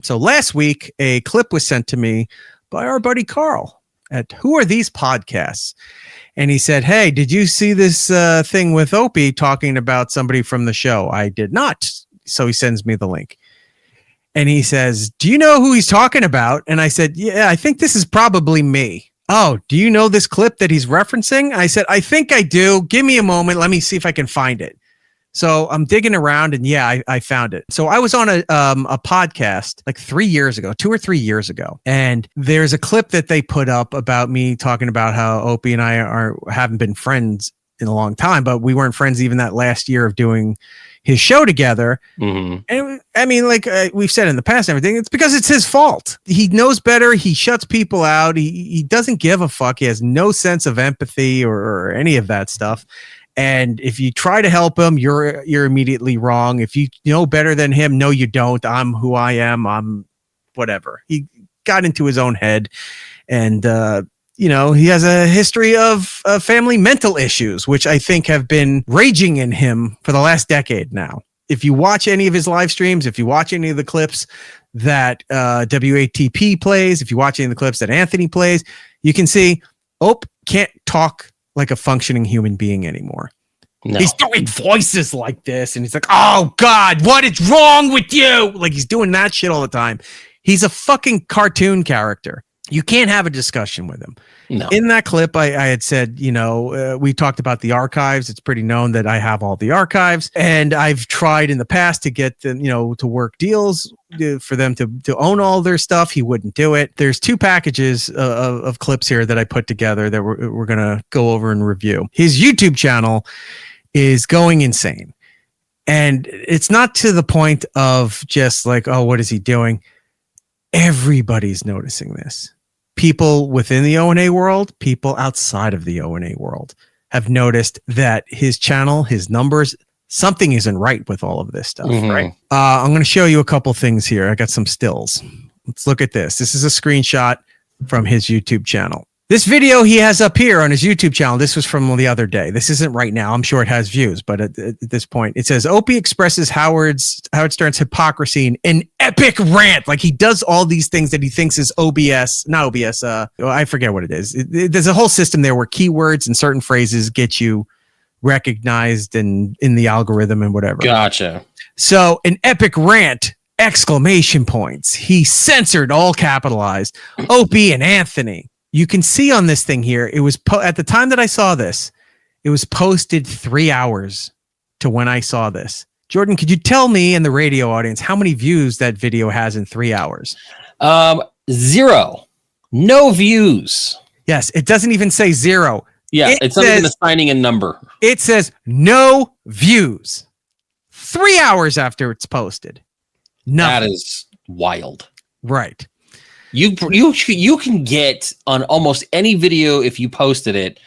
So last week, a clip was sent to me by our buddy Carl at Who Are These Podcasts? And he said, hey, did you see this thing with Opie talking about somebody from the show? I did not. So he sends me the link. And he says, do you know who he's talking about? And I said, yeah, I think this is probably me. Oh, do you know this clip that he's referencing? I said, I think I do. Give me a moment. Let me see if I can find it. So I'm digging around and yeah, I found it. So I was on a podcast like 2 or 3 years ago. And there's a clip that they put up about me talking about how Opie and I haven't been friends in a long time, but we weren't friends even that last year of doing his show together. Mm-hmm. And I mean, like we've said in the past and everything, it's because it's his fault. He knows better. He shuts people out. He doesn't give a fuck. He has no sense of empathy or any of that stuff. And if you try to help him, you're immediately wrong. If you know better than him, no, you don't. I'm who I am. I'm whatever. He got into his own head, and he has a history of family mental issues, which I think have been raging in him for the last decade now. If you watch any of his live streams, if you watch any of the clips that WATP plays, if you watch any of the clips that Anthony plays, you can see Ope can't talk like a functioning human being anymore. No. He's doing voices like this, and he's like, oh God, what is wrong with you? Like he's doing that shit all the time. He's a fucking cartoon character. You can't have a discussion with him. No. In that clip, I had said, we talked about the archives. It's pretty known that I have all the archives, and I've tried in the past to get them, to work deals for them to own all their stuff. He wouldn't do it. There's 2 packages of clips here that I put together that we're going to go over and review. His YouTube channel is going insane. And it's not to the point of just like, oh, what is he doing? Everybody's noticing this. People within the O&A world, people outside of the O&A world have noticed that his channel, his numbers, something isn't right with all of this stuff, right? I'm going to show you a couple things here. I got some stills. Let's look at this. This is a screenshot from his YouTube channel. This video he has up here on his YouTube channel, this was from the other day. This isn't right now. I'm sure it has views, but at this point, it says, Opie expresses Howard Stern's hypocrisy in an epic rant. Like he does all these things that he thinks is not OBS. I forget what it is. There's a whole system there where keywords and certain phrases get you recognized and in the algorithm and whatever. Gotcha. So an epic rant, exclamation points. He censored, all capitalized, Opie and Anthony. You can see on this thing here, it was at the time that I saw this, it was posted 3 hours to when I saw this. Jordan, could you tell me and the radio audience how many views that video has in 3 hours? 0. No views. Yes, it doesn't even say 0. Yeah, it's not even assigning a number. It says no views. 3 hours after it's posted. Nothing. That is wild. Right. You can get on almost any video, if you posted it,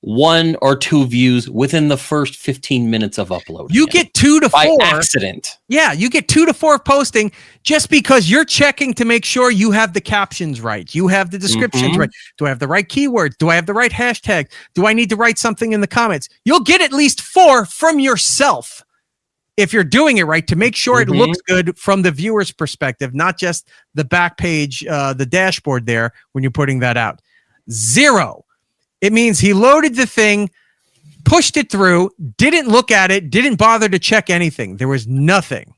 1 or 2 views within the first 15 minutes of uploading. You get 2 to 4 by accident. Yeah, you get 2 to 4 posting just because you're checking to make sure you have the captions right. You have the descriptions right. Do I have the right keywords? Do I have the right hashtag? Do I need to write something in the comments? You'll get at least 4 from yourself if you're doing it right, to make sure it looks good from the viewer's perspective, not just the back page, the dashboard there when you're putting that out. 0. It means he loaded the thing, pushed it through, didn't look at it, didn't bother to check anything. There was nothing.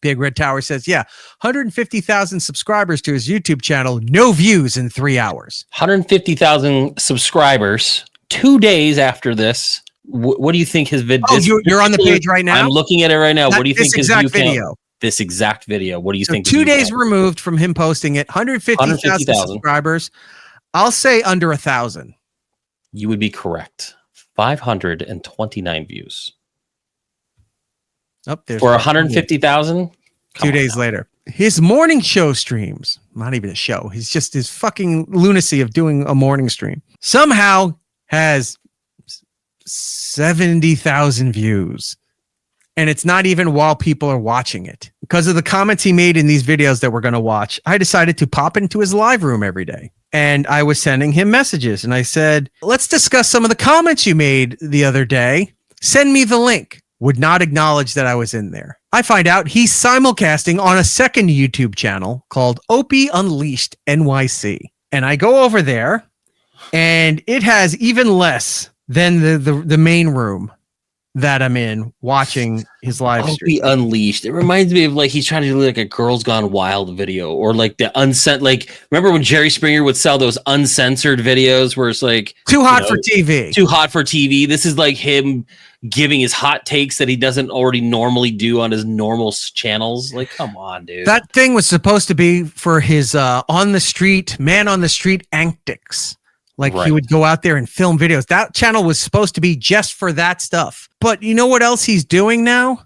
Big Red Tower says, yeah, 150,000 subscribers to his YouTube channel, no views in 3 hours. 150,000 subscribers, 2 days after this. What do you think his video? Oh, you're on the page right now? I'm looking at it right now. What do you think his view video? This exact video. What do you think? 2 days removed from him posting it, 150,000 subscribers. I'll say under 1,000. You would be correct. 529 views. Oh, for 150,000? 2 days later. His morning show streams, not even a show. He's just his fucking lunacy of doing a morning stream. Somehow has 70,000 views. And it's not even while people are watching it. Because of the comments he made in these videos that we're going to watch, I decided to pop into his live room every day. And I was sending him messages. And I said, let's discuss some of the comments you made the other day. Send me the link. Would not acknowledge that I was in there. I find out he's simulcasting on a second YouTube channel called Opie Unleashed NYC. And I go over there, and it has even less than the main room that I'm in watching his live stream. Opie Unleashed. It reminds me of like he's trying to do like a Girls Gone Wild video, or like the uncensored. Like, remember when Jerry Springer would sell those uncensored videos where it's like too hot for TV. Too hot for TV. This is like him giving his hot takes that he doesn't already normally do on his normal channels. Like, come on, dude. That thing was supposed to be for his man on the street antics. Like he would go out there and film videos. That channel was supposed to be just for that stuff. But you know what else he's doing now?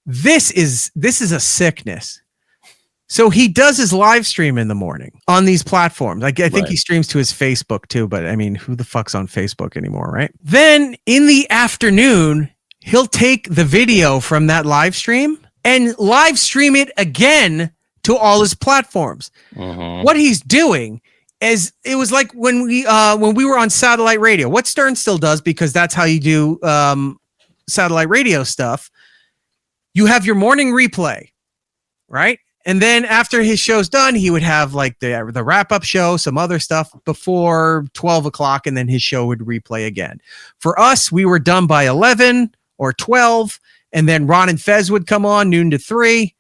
This is a sickness. So he does his live stream in the morning on these platforms. I think he streams to his Facebook too, but I mean, who the fuck's on Facebook anymore, right? Then in the afternoon, he'll take the video from that live stream and live stream it again to all his platforms. What he's doing is, it was like when we were on satellite radio, what Stern still does, because that's how you do satellite radio stuff. You have your morning replay, right? And then after his show's done, he would have like the wrap-up show, some other stuff before 12 o'clock, and then his show would replay again. For us, we were done by 11 or 12, and then Ron and Fez would come on noon to 3,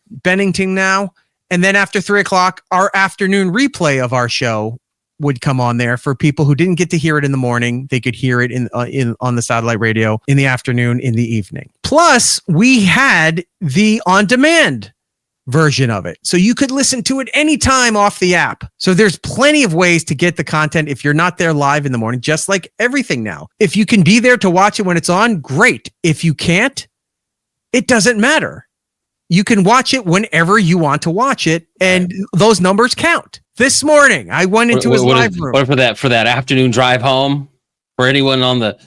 Bennington now. And then after 3 o'clock, our afternoon replay of our show would come on there for people who didn't get to hear it in the morning. They could hear it on the satellite radio in the afternoon, in the evening. Plus, we had the on-demand version of it. So you could listen to it anytime off the app. So there's plenty of ways to get the content if you're not there live in the morning, just like everything now. If you can be there to watch it when it's on, great. If you can't, it doesn't matter. You can watch it whenever you want to watch it, and those numbers count. This morning, I went into his live room. What for that afternoon drive home? For anyone on the,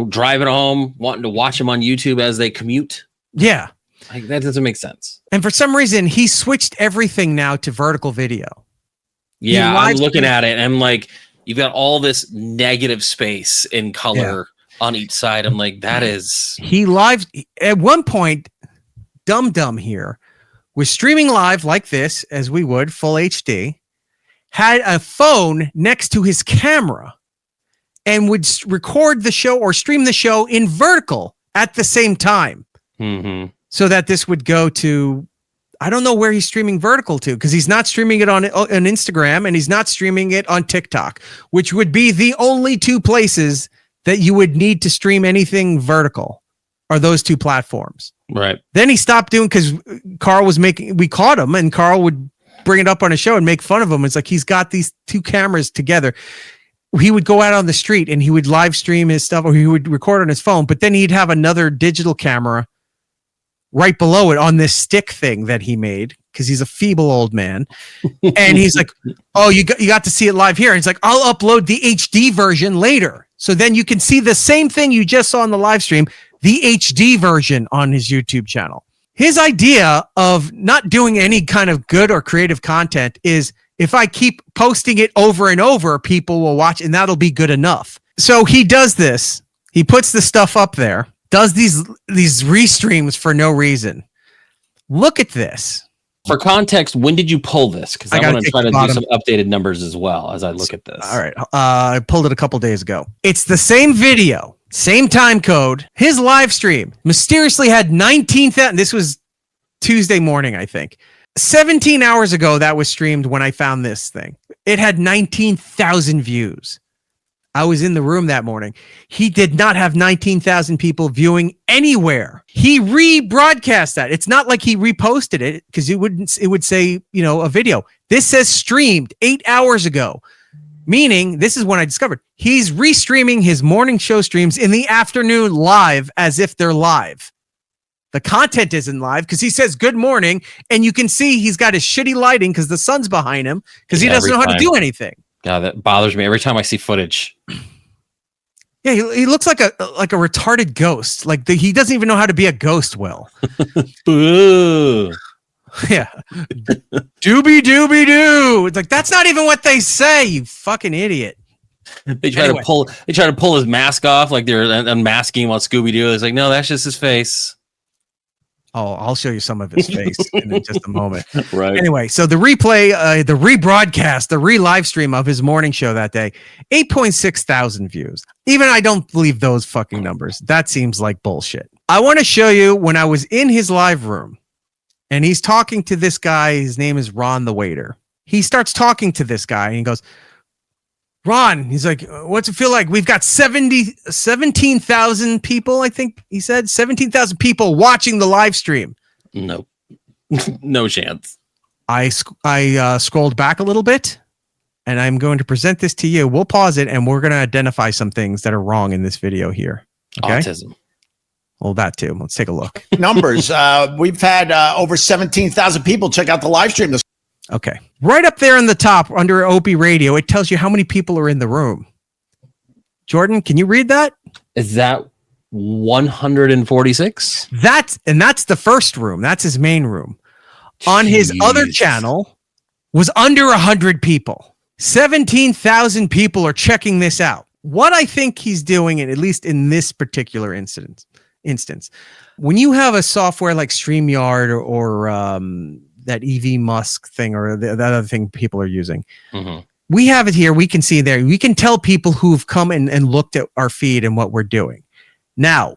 driving home, wanting to watch them on YouTube as they commute? Yeah. Like, that doesn't make sense. And for some reason, he switched everything now to vertical video. Yeah, I'm looking at it, and I'm like, you've got all this negative space in color on each side. I'm like, that is... At one point, Dum here was streaming live like this, as we would, full HD, had a phone next to his camera, and would record the show or stream the show in vertical at the same time. Mm-hmm. So that this would go to, I don't know where he's streaming vertical to, because he's not streaming it on Instagram, and he's not streaming it on TikTok, which would be the only two places that you would need to stream anything vertical, are those two platforms. Right. Then he stopped doing, because Carl was we caught him, and Carl would bring it up on a show and make fun of him. It's like he's got these two cameras together. He would go out on the street and he would live stream his stuff, or he would record on his phone, but then he'd have another digital camera right below it on this stick thing that he made, because he's a feeble old man. And he's like, oh, you got to see it live here. And he's like, I'll upload the HD version later. So then you can see the same thing you just saw on the live stream, the HD version on his YouTube channel. His idea of not doing any kind of good or creative content is, if I keep posting it over and over, people will watch, and that'll be good enough. So he does this. He puts the stuff up there, does these restreams for no reason. Look at this. For context, when did you pull this? Because I want to try to do some updated numbers as well as I look at this. All right. I pulled it a couple days ago. It's the same video, same time code. His live stream mysteriously had 19,000. This was Tuesday morning, I think. 17 hours ago, that was streamed when I found this thing. It had 19,000 views. I was in the room that morning. He did not have 19,000 people viewing anywhere. He rebroadcast that. It's not like he reposted it, because it would say, a video. This says streamed 8 hours ago, meaning this is when I discovered he's restreaming his morning show streams in the afternoon live, as if they're live. The content isn't live, because he says good morning, and you can see he's got his shitty lighting because the sun's behind him, because he doesn't know how to do anything. God, that bothers me every time I see footage. Yeah, he looks like a retarded ghost. Like he doesn't even know how to be a ghost well. Boo. Yeah. Doobie doobie doo. It's like, that's not even what they say, you fucking idiot. They try to pull his mask off like they're unmasking him on Scooby-Doo. It's like, no, that's just his face. Oh, I'll show you some of his face in just a moment. Right. Anyway, so the replay, the rebroadcast, the re-live stream of his morning show that day, 8.6 thousand views. Even I don't believe those fucking numbers. That seems like bullshit. I want to show you when I was in his live room and he's talking to this guy. His name is Ron the waiter. He starts talking to this guy and he goes, Ron, he's like, what's it feel like? We've got 17,000 people, I think he said. 17,000 people watching the live stream. No. No chance. I scrolled back a little bit, and I'm going to present this to you. We'll pause it, and we're going to identify some things that are wrong in this video here. Okay? Autism. Well, that too. Let's take a look. Numbers. We've had over 17,000 people check out the live stream this. Okay. Right up there in the top under OpieRadio, it tells you how many people are in the room. Jordan, can you read that? Is that 146? That's the first room. That's his main room. On his other channel was under 100 people. 17,000 people are checking this out. What I think he's doing, and at least in this particular instance, when you have a software like StreamYard or that EV Musk thing or that other thing people are using. Mm-hmm. We have it here. We can see there. We can tell people who've come and looked at our feed and what we're doing. Now,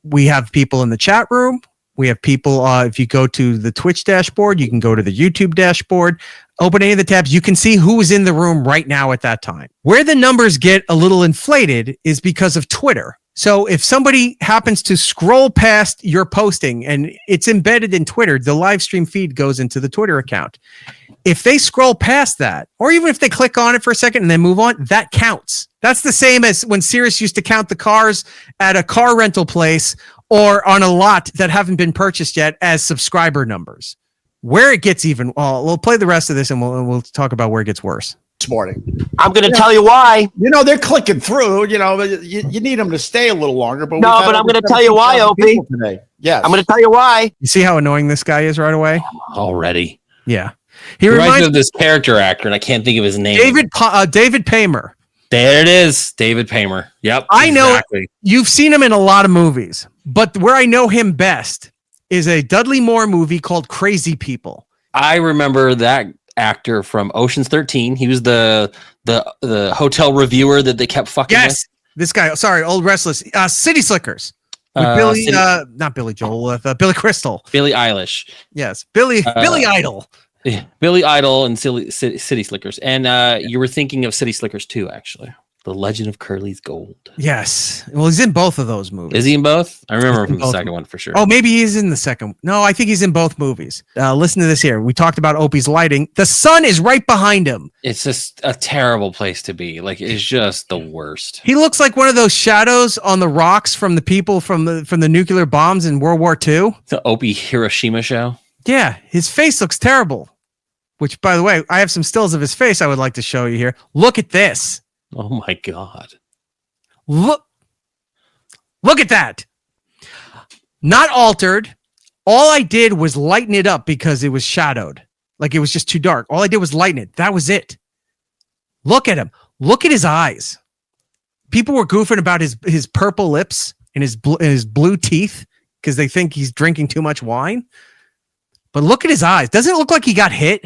we have people in the chat room. We have people, if you go to the Twitch dashboard, you can go to the YouTube dashboard, open any of the tabs. You can see who is in the room right now at that time. Where the numbers get a little inflated is because of Twitter. So if somebody happens to scroll past your posting and it's embedded in Twitter, the live stream feed goes into the Twitter account. If they scroll past that, or even if they click on it for a second and then move on, that counts. That's the same as when Sirius used to count the cars at a car rental place or on a lot that haven't been purchased yet as subscriber numbers. Where it gets even, we'll play the rest of this and we'll talk about where it gets worse. Morning. I'm going to tell you why. They're clicking through. You need them to stay a little longer. But I'm going to tell you why, Opie. Today. Yes. I'm going to tell you why. You see how annoying this guy is right away? Already. Yeah. He reminds me of this character actor, and I can't think of his name. David Paymer. There it is. David Paymer. Yep. I know you've seen him in a lot of movies, but where I know him best is a Dudley Moore movie called Crazy People. I remember that actor from Ocean's 13. He was the hotel reviewer that they kept fucking with. This guy, sorry, old restless. City Slickers. With Billy, not Billy Joel, with Billy Crystal. Billie Eilish. Yes, Billy Idol. Yeah, Billy Idol and City Slickers. And you were thinking of City Slickers 2, actually. The Legend of Curly's Gold. Yes. Well, he's in both of those movies. Is he in both? I remember from the second one for sure. Oh, maybe he's in the second. No, I think he's in both movies. Listen to this here. We talked about Opie's lighting. The sun is right behind him. It's just a terrible place to be. Like, it's just the worst. He looks like one of those shadows on the rocks from the people from the nuclear bombs in World War II. The Opie Hiroshima show. Yeah, his face looks terrible. Which, by the way, I have some stills of his face I would like to show you here. Look at this. Oh my God. Look at that. Not altered. All I did was lighten it up because it was shadowed. Like it was just too dark. All I did was lighten it. That was it. Look at him. Look at his eyes. People were goofing about his purple lips and his blue teeth because they think he's drinking too much wine. But look at his eyes. Doesn't it look like he got hit?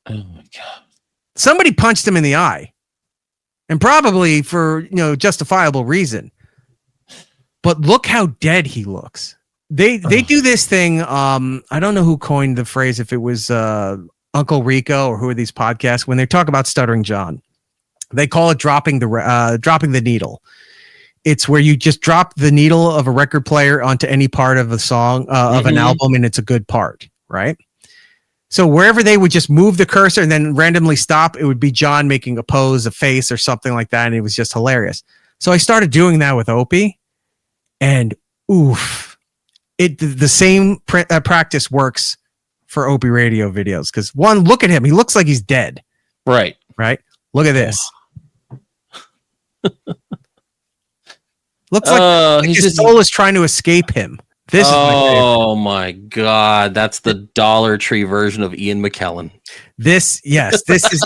Oh my God. Somebody punched him in the eye. And probably for, justifiable reason. But look how dead he looks. They do this thing. I don't know who coined the phrase, if it was Uncle Rico or who are these podcasts, when they talk about Stuttering John. They call it dropping the needle. It's where you just drop the needle of a record player onto any part of a song, of an album, and it's a good part, right? So wherever they would just move the cursor and then randomly stop, it would be John making a pose, a face, or something like that, and it was just hilarious. So I started doing that with Opie, and oof, the same practice works for OpieRadio videos. Because one, look at him; he looks like he's dead. Right. Look at this. Looks like his soul is trying to escape him. This is my favorite. Oh my God. That's the Dollar Tree version of Ian McKellen. This is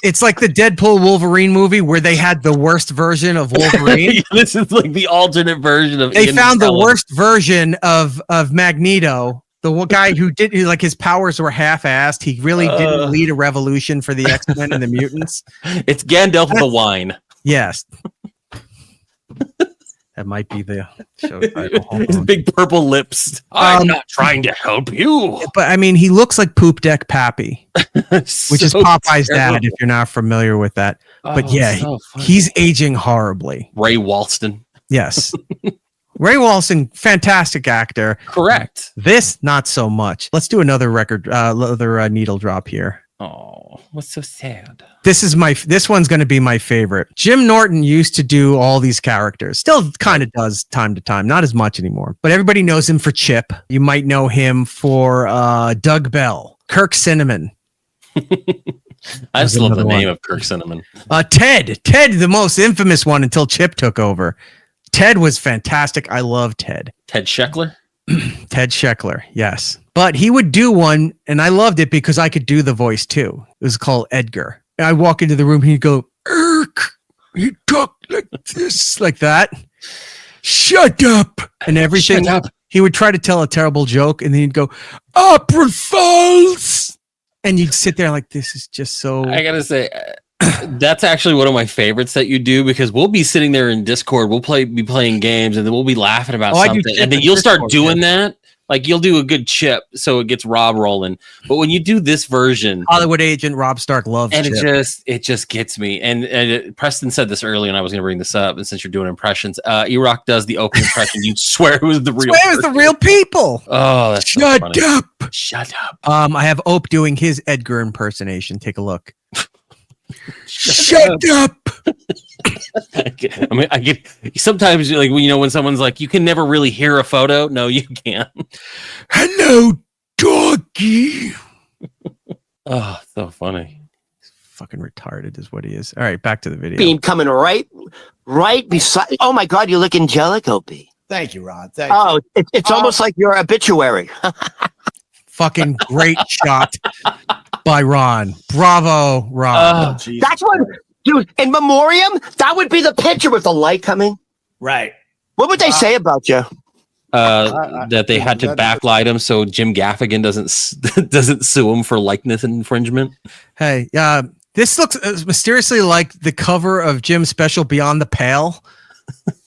it's like the Deadpool Wolverine movie where they had the worst version of Wolverine. This is like the alternate version of They Ian found McKellen. the worst version of Magneto. The guy who did like his powers were half-assed. He really didn't lead a revolution for the X-Men and the mutants. It's Gandalf the wine. Yes. That might be the show title. His big purple lips. I'm not trying to help you. But I mean, he looks like Poop Deck Pappy, which is Popeye's dad, if you're not familiar with that. But he's aging horribly. Ray Walston. Yes. Ray Walston, fantastic actor. Correct. This, not so much. Let's do another needle drop here. Oh, what's so sad? This one's going to be my favorite. Jim Norton used to do all these characters. Still kind of does time to time, not as much anymore. But everybody knows him for Chip. You might know him for Doug Bell, Kirk Cinnamon. I just love the name of Kirk Cinnamon. Ted, the most infamous one until Chip took over. Ted was fantastic. I love Ted. Ted Sheckler? Ted Sheckler, yes. But he would do one, and I loved it because I could do the voice too. It was called Edgar. And I'd walk into the room, and he'd go, Erk, you talk like this, like that. Shut up. And everything. Shut up. He would try to tell a terrible joke, and then he'd go, April Falls. And you'd sit there like, this is just so... I gotta say... That's actually one of my favorites that you do, because we'll be sitting there in Discord, be playing games, and then we'll be laughing about something, and then you'll start doing that. Like, you'll do a good Chip, so it gets Rob rolling. But when you do this version, Hollywood agent Rob Stark loves and Chip. it just gets me. And Preston said this earlier, and I was going to bring this up. And since you're doing impressions, Erock does the Opie impression. You'd swear it was the real. Swear it was the real people. Oh, that's shut up! Shut up! I have Opie doing his Edgar impersonation. Take a look. Shut up! I mean, I get sometimes, like, when someone's like, you can never really hear a photo. No, you can't. Hello, doggy. Oh, so funny. He's fucking retarded, is what he is. All right, back to the video. Beam coming right beside. Oh my God, you look angelic, Opie. Thank you, Ron. Thank you. It's almost like your obituary. Fucking great shot by Ron. Bravo, Ron. That's what, dude, in memoriam, that would be the picture with the light coming. Right. What would they say about you? That they had to backlight him so Jim Gaffigan doesn't sue him for likeness infringement. Hey, this looks mysteriously like the cover of Jim's special Beyond the Pale.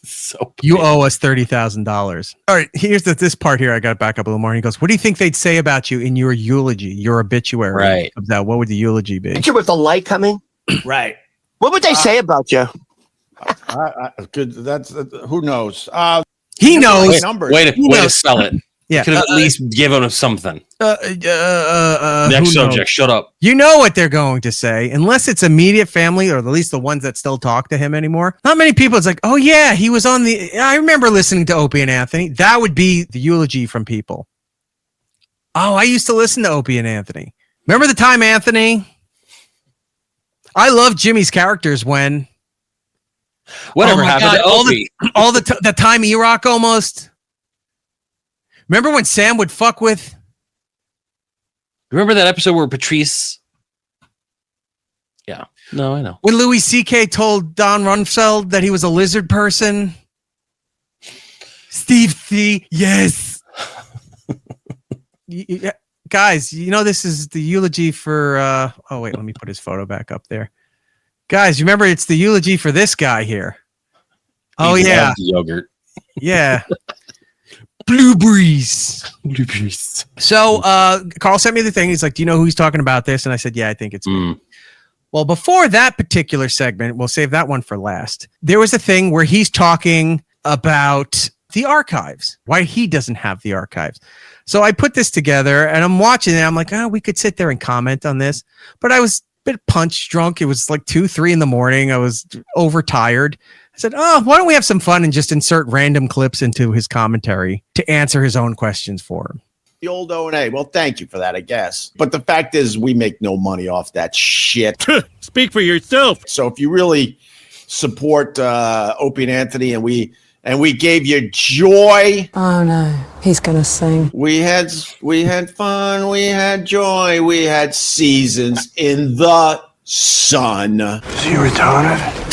So you owe us $30,000. All right, here's this part here. I got to back up a little more. He goes, "What do you think they'd say about you in your eulogy, your obituary?" Right. Of that, what would the eulogy be? Picture with the light coming. Right. What would they say about you? Good. That's who knows. He knows. Way to sell it. Yeah. Could have at least given him something. Next subject. Shut up. You know what they're going to say, unless it's immediate family, or at least the ones that still talk to him anymore. Not many people. It's like, oh yeah, he was on the. I remember listening to Opie and Anthony. That would be the eulogy from people. Oh, I used to listen to Opie and Anthony. Remember the time, Anthony? I love Jimmy's characters when. Whatever happened to Opie? All the time Erock almost. Remember when Sam would fuck with? Remember that episode where Patrice? Yeah. No, I know. When Louis C.K. told Don Rumsfeld that he was a lizard person? Steve C. Yes. Guys, this is the eulogy for... oh, wait, let me put his photo back up there. Guys, you remember it's the eulogy for this guy here. Oh, yeah. Yogurt. Yeah. Blueberries. So Carl sent me the thing. He's like, do you know who he's talking about this? And I said, yeah, I think it's me. Well, before that particular segment, we'll save that one for last. There was a thing where he's talking about the archives, why he doesn't have the archives. So I put this together and I'm watching it. I'm like, we could sit there and comment on this. But I was a bit punch drunk. It was like 2-3 in the morning. I was overtired. I said, why don't we have some fun and just insert random clips into his commentary to answer his own questions for him? The old O&A. Well, thank you for that, I guess. But the fact is, we make no money off that shit. Speak for yourself. So if you really support Opie and Anthony, and we And we gave you joy. Oh no, he's gonna sing. We had fun, we had joy, we had seasons in the sun. Is he retarded?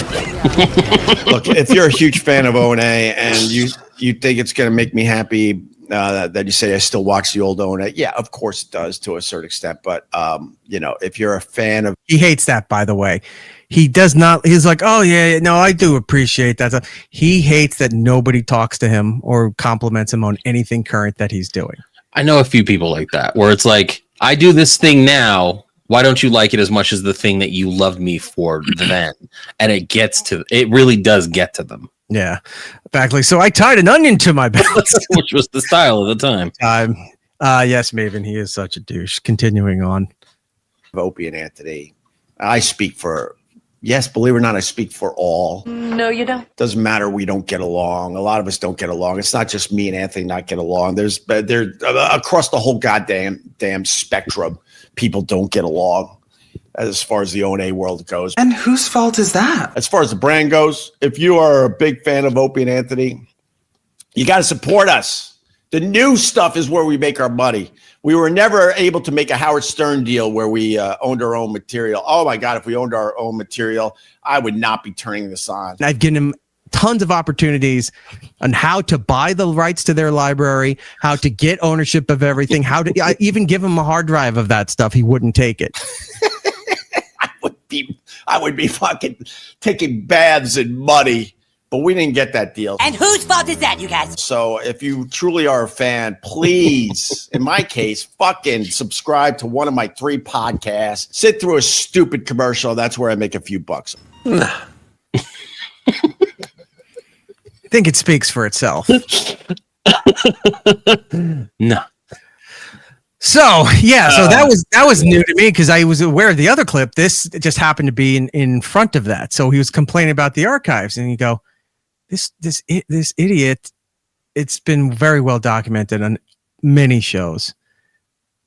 Look, if you're a huge fan of O&A and you think it's going to make me happy that you say I still watch the old O&A, yeah, of course it does to a certain extent. But if you're a fan of, he hates that, by the way. He does not. He's like, oh yeah, no, I do appreciate that. He hates that nobody talks to him or compliments him on anything current that he's doing. I know a few people like that, where it's like, I do this thing now. Why don't you like it as much as the thing that you loved me for then? And it really does get to them. Yeah. Exactly. So I tied an onion to my belt. Which was the style at the time. Yes, Maven, he is such a douche. Continuing on. Opie and Anthony, I speak for, yes, believe it or not, I speak for all. No, you don't. Doesn't matter, we don't get along. A lot of us don't get along. It's not just me and Anthony not get along. There's across the whole goddamn spectrum. People don't get along as far as the O&A world goes. And whose fault is that? As far as the brand goes, if you are a big fan of Opie and Anthony, you got to support us. The new stuff is where we make our money. We were never able to make a Howard Stern deal where we owned our own material. Oh, my God, if we owned our own material, I would not be turning this on. I've given him tons of opportunities on how to buy the rights to their library, how to get ownership of everything, I even give him a hard drive of that stuff. He wouldn't take it. I would be fucking taking baths in money, but we didn't get that deal. And whose fault is that, you guys? So if you truly are a fan, please, in my case, fucking subscribe to one of my 3 podcasts. Sit through a stupid commercial. That's where I make a few bucks. I think it speaks for itself. No. So yeah, so that was new to me because I was aware of the other clip. This just happened to be in front of that. So he was complaining about the archives, and you go, this idiot. It's been very well documented on many shows.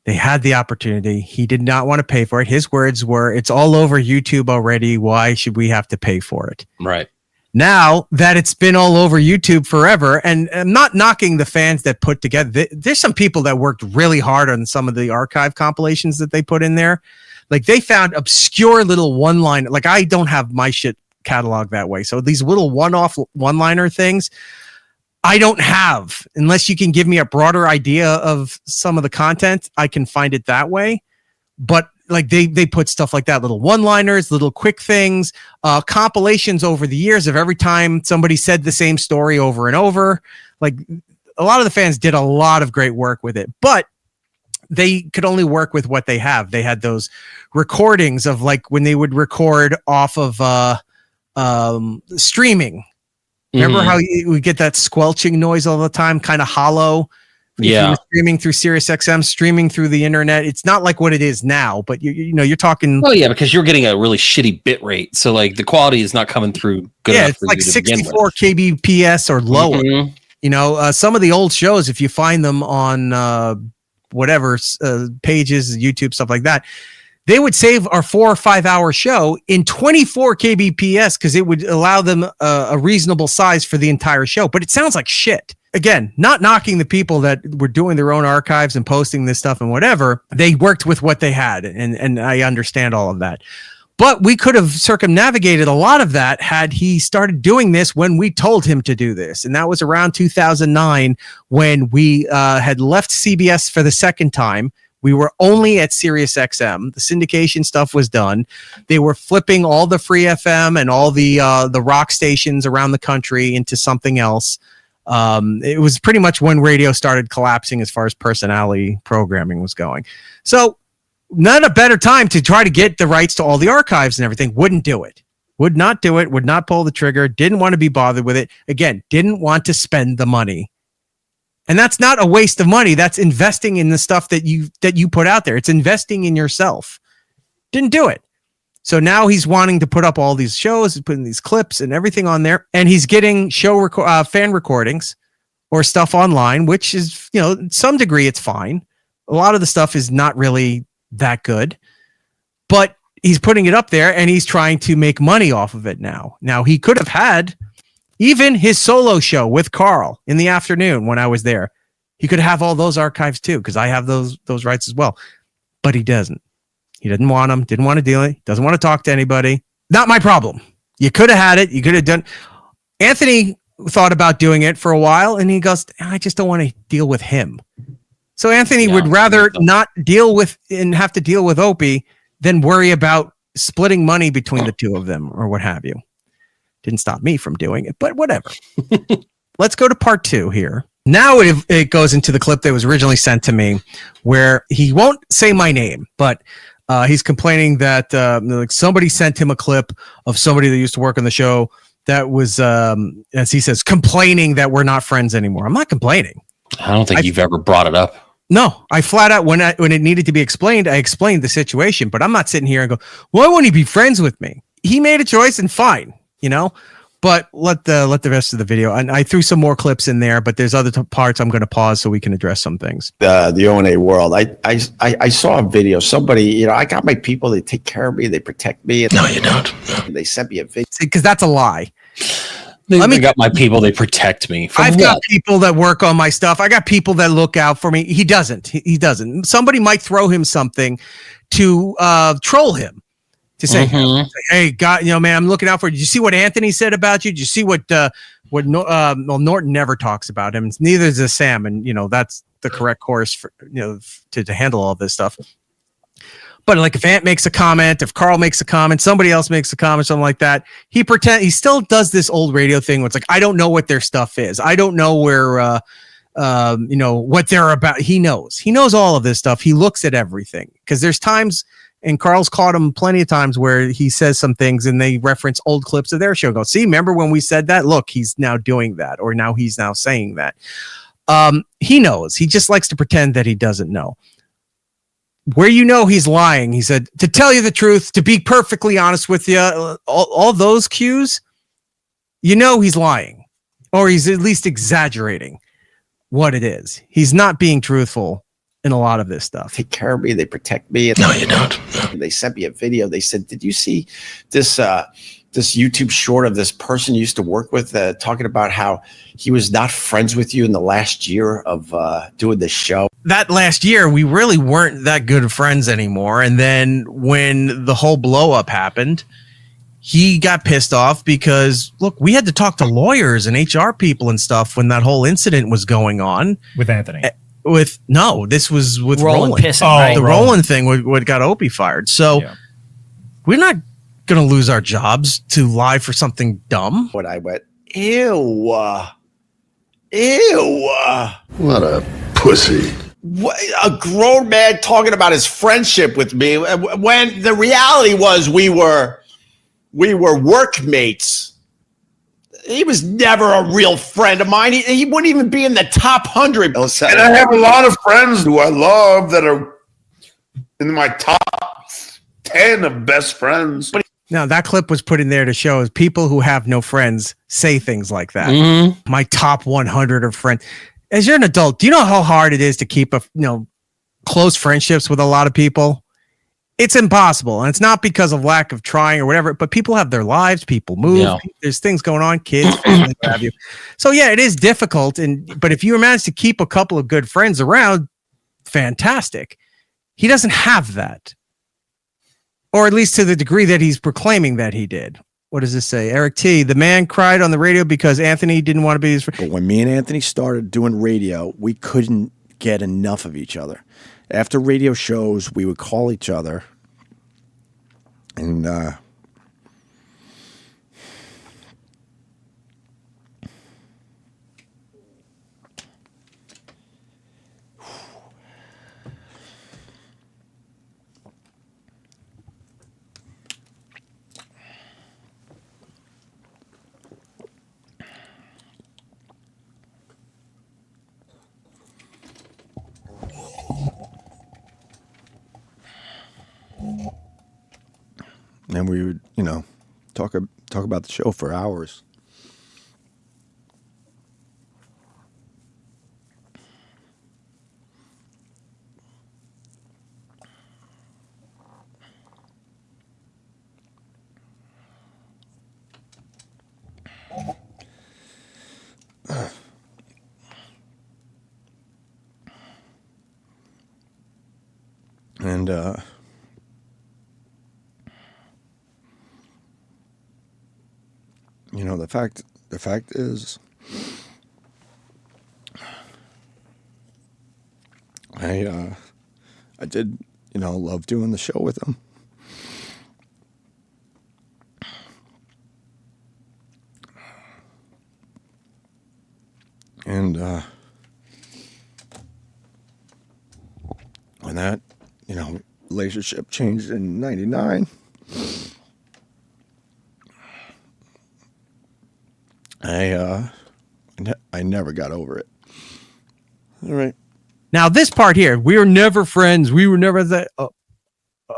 They had the opportunity. He did not want to pay for it. His words were, "It's all over YouTube already. Why should we have to pay for it?" Right. Now that it's been all over YouTube forever, and I'm not knocking the fans that put together, there's some people that worked really hard on some of the archive compilations that they put in there. Like they found obscure little one-liner. Like I don't have my shit cataloged that way. So these little one-off one-liner things, I don't have. Unless you can give me a broader idea of some of the content, I can find it that way. But like they put stuff like that, little one-liners, little quick things, compilations over the years of every time somebody said the same story over and over. Like a lot of the fans did a lot of great work with it, but they could only work with what they have. They had those recordings of like when they would record off of streaming. Remember how you would get that squelching noise all the time, kind of hollow? Yeah, streaming through SiriusXM, streaming through the internet. It's not like what it is now, but you're talking. Oh yeah, because you're getting a really shitty bit rate, so like the quality is not coming through good. Yeah, it's like 64 kbps or lower. Mm-hmm. Some of the old shows, if you find them on whatever pages, YouTube, stuff like that, they would save our 4 or 5 hour show in 24 kbps because it would allow them a reasonable size for the entire show. But it sounds like shit. Again, not knocking the people that were doing their own archives and posting this stuff and whatever. They worked with what they had, and I understand all of that. But we could have circumnavigated a lot of that had he started doing this when we told him to do this. And that was around 2009 when we had left CBS for the second time. We were only at SiriusXM. The syndication stuff was done. They were flipping all the free FM and all the rock stations around the country into something else. It was pretty much when radio started collapsing as far as personality programming was going. So not a better time to try to get the rights to all the archives and everything. Wouldn't do it. Would not do it. Would not pull the trigger. Didn't want to be bothered with it. Again, didn't want to spend the money. And that's not a waste of money. That's investing in the stuff that you put out there. It's investing in yourself. Didn't do it. So now he's wanting to put up all these shows, putting these clips and everything on there, and he's getting fan recordings or stuff online, which is, to some degree, it's fine. A lot of the stuff is not really that good, but he's putting it up there and he's trying to make money off of it now. Now he could have had Even his solo show with Carl in the afternoon when I was there, he could have all those archives too, because I have those rights as well. But he doesn't. He didn't want them. Didn't want to deal it. Doesn't want to talk to anybody. Not my problem. You could have had it. You could have done. Anthony thought about doing it for a while, and he goes, I just don't want to deal with him. So Anthony would rather not deal with and have to deal with Opie than worry about splitting money between the two of them or what have you. Didn't stop me from doing it, but whatever. Let's go to part 2 here. Now it goes into the clip that was originally sent to me where he won't say my name, but he's complaining that like somebody sent him a clip of somebody that used to work on the show that was, as he says, complaining that we're not friends anymore. I'm not complaining. I don't think you've ever brought it up. No, I flat out, when it needed to be explained, I explained the situation, but I'm not sitting here and go, why won't he be friends with me? He made a choice and fine, but let the rest of the video, and I threw some more clips in there, but there's other parts I'm going to pause so we can address some things. The O&A world. I saw a video. Somebody, I got my people. They take care of me. They protect me. No, you don't. No. They sent me a video. Because that's a lie. I got my people. They protect me. I've got people that work on my stuff. I got people that look out for me. He doesn't. He doesn't. Somebody might throw him something to troll him. To say, hey, God, man, I'm looking out for you. Did you see what Anthony said about you? Did you see what Norton never talks about him? Neither does Sam, and that's the correct course for to handle all this stuff. But like if Ant makes a comment, if Carl makes a comment, somebody else makes a comment, something like that, he still does this old radio thing where it's like, I don't know what their stuff is. I don't know where what they're about. He knows all of this stuff. He looks at everything because there's times. And Carl's caught him plenty of times where he says some things and they reference old clips of their show. Go, see, remember when we said that? Look, he's now doing that, or now he's now saying that. He knows. He just likes to pretend that he doesn't know. Where he's lying, he said, to tell you the truth, to be perfectly honest with you, all those cues, he's lying. Or he's at least exaggerating what it is. He's not being truthful in a lot of this stuff. Take care of me. They protect me. No, you don't. No. They sent me a video. They said, did you see this YouTube short of this person you used to work with talking about how he was not friends with you in the last year of doing the show? That last year, we really weren't that good of friends anymore. And then when the whole blow up happened, he got pissed off because, look, we had to talk to lawyers and HR people and stuff when that whole incident was going on. With Anthony. This was with Roland. Pissing, the Roland thing what got Opie fired. So we're not going to lose our jobs to lie for something dumb. When I went, ew. What a pussy. What, a grown man talking about his friendship with me when the reality was we were workmates. He was never a real friend of mine. He wouldn't even be in the top 100. And I have a lot of friends who I love that are in my top 10 of best friends. Now, that clip was put in there to show is people who have no friends say things like that. Mm-hmm. My top 100 of friends. As you're an adult, do you know how hard it is to keep close friendships with a lot of people? It's impossible. And it's not because of lack of trying or whatever, but people have their lives, people move, there's things going on, kids, family, what have you. So yeah, it is difficult. But if you manage to keep a couple of good friends around, fantastic. He doesn't have that. Or at least to the degree that he's proclaiming that he did. What does this say? Eric T. The man cried on the radio because Anthony didn't want to be his friend. But when me and Anthony started doing radio, we couldn't get enough of each other. After radio shows, we would call each other and and we would, talk about the show for hours. And the fact is, I did, love doing the show with him. And when that, relationship changed in '99, I never got over it. All right. Now this part here, we were never friends. We were never that.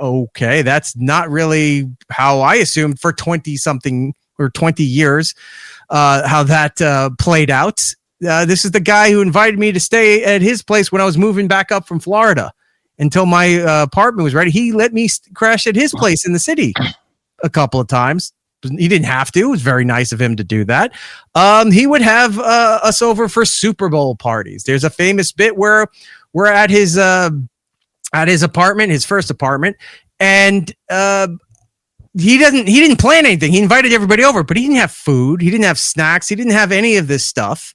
Okay, that's not really how I assumed for 20 something or 20 years how that played out. This is the guy who invited me to stay at his place when I was moving back up from Florida until my apartment was ready. He let me crash at his place in the city a couple of times. He didn't have to. It was very nice of him to do that. He would have us over for Super Bowl parties. There's a famous bit where we're at his apartment, his first apartment, and he didn't plan anything. He invited everybody over, but he didn't have food. He didn't have snacks. He didn't have any of this stuff.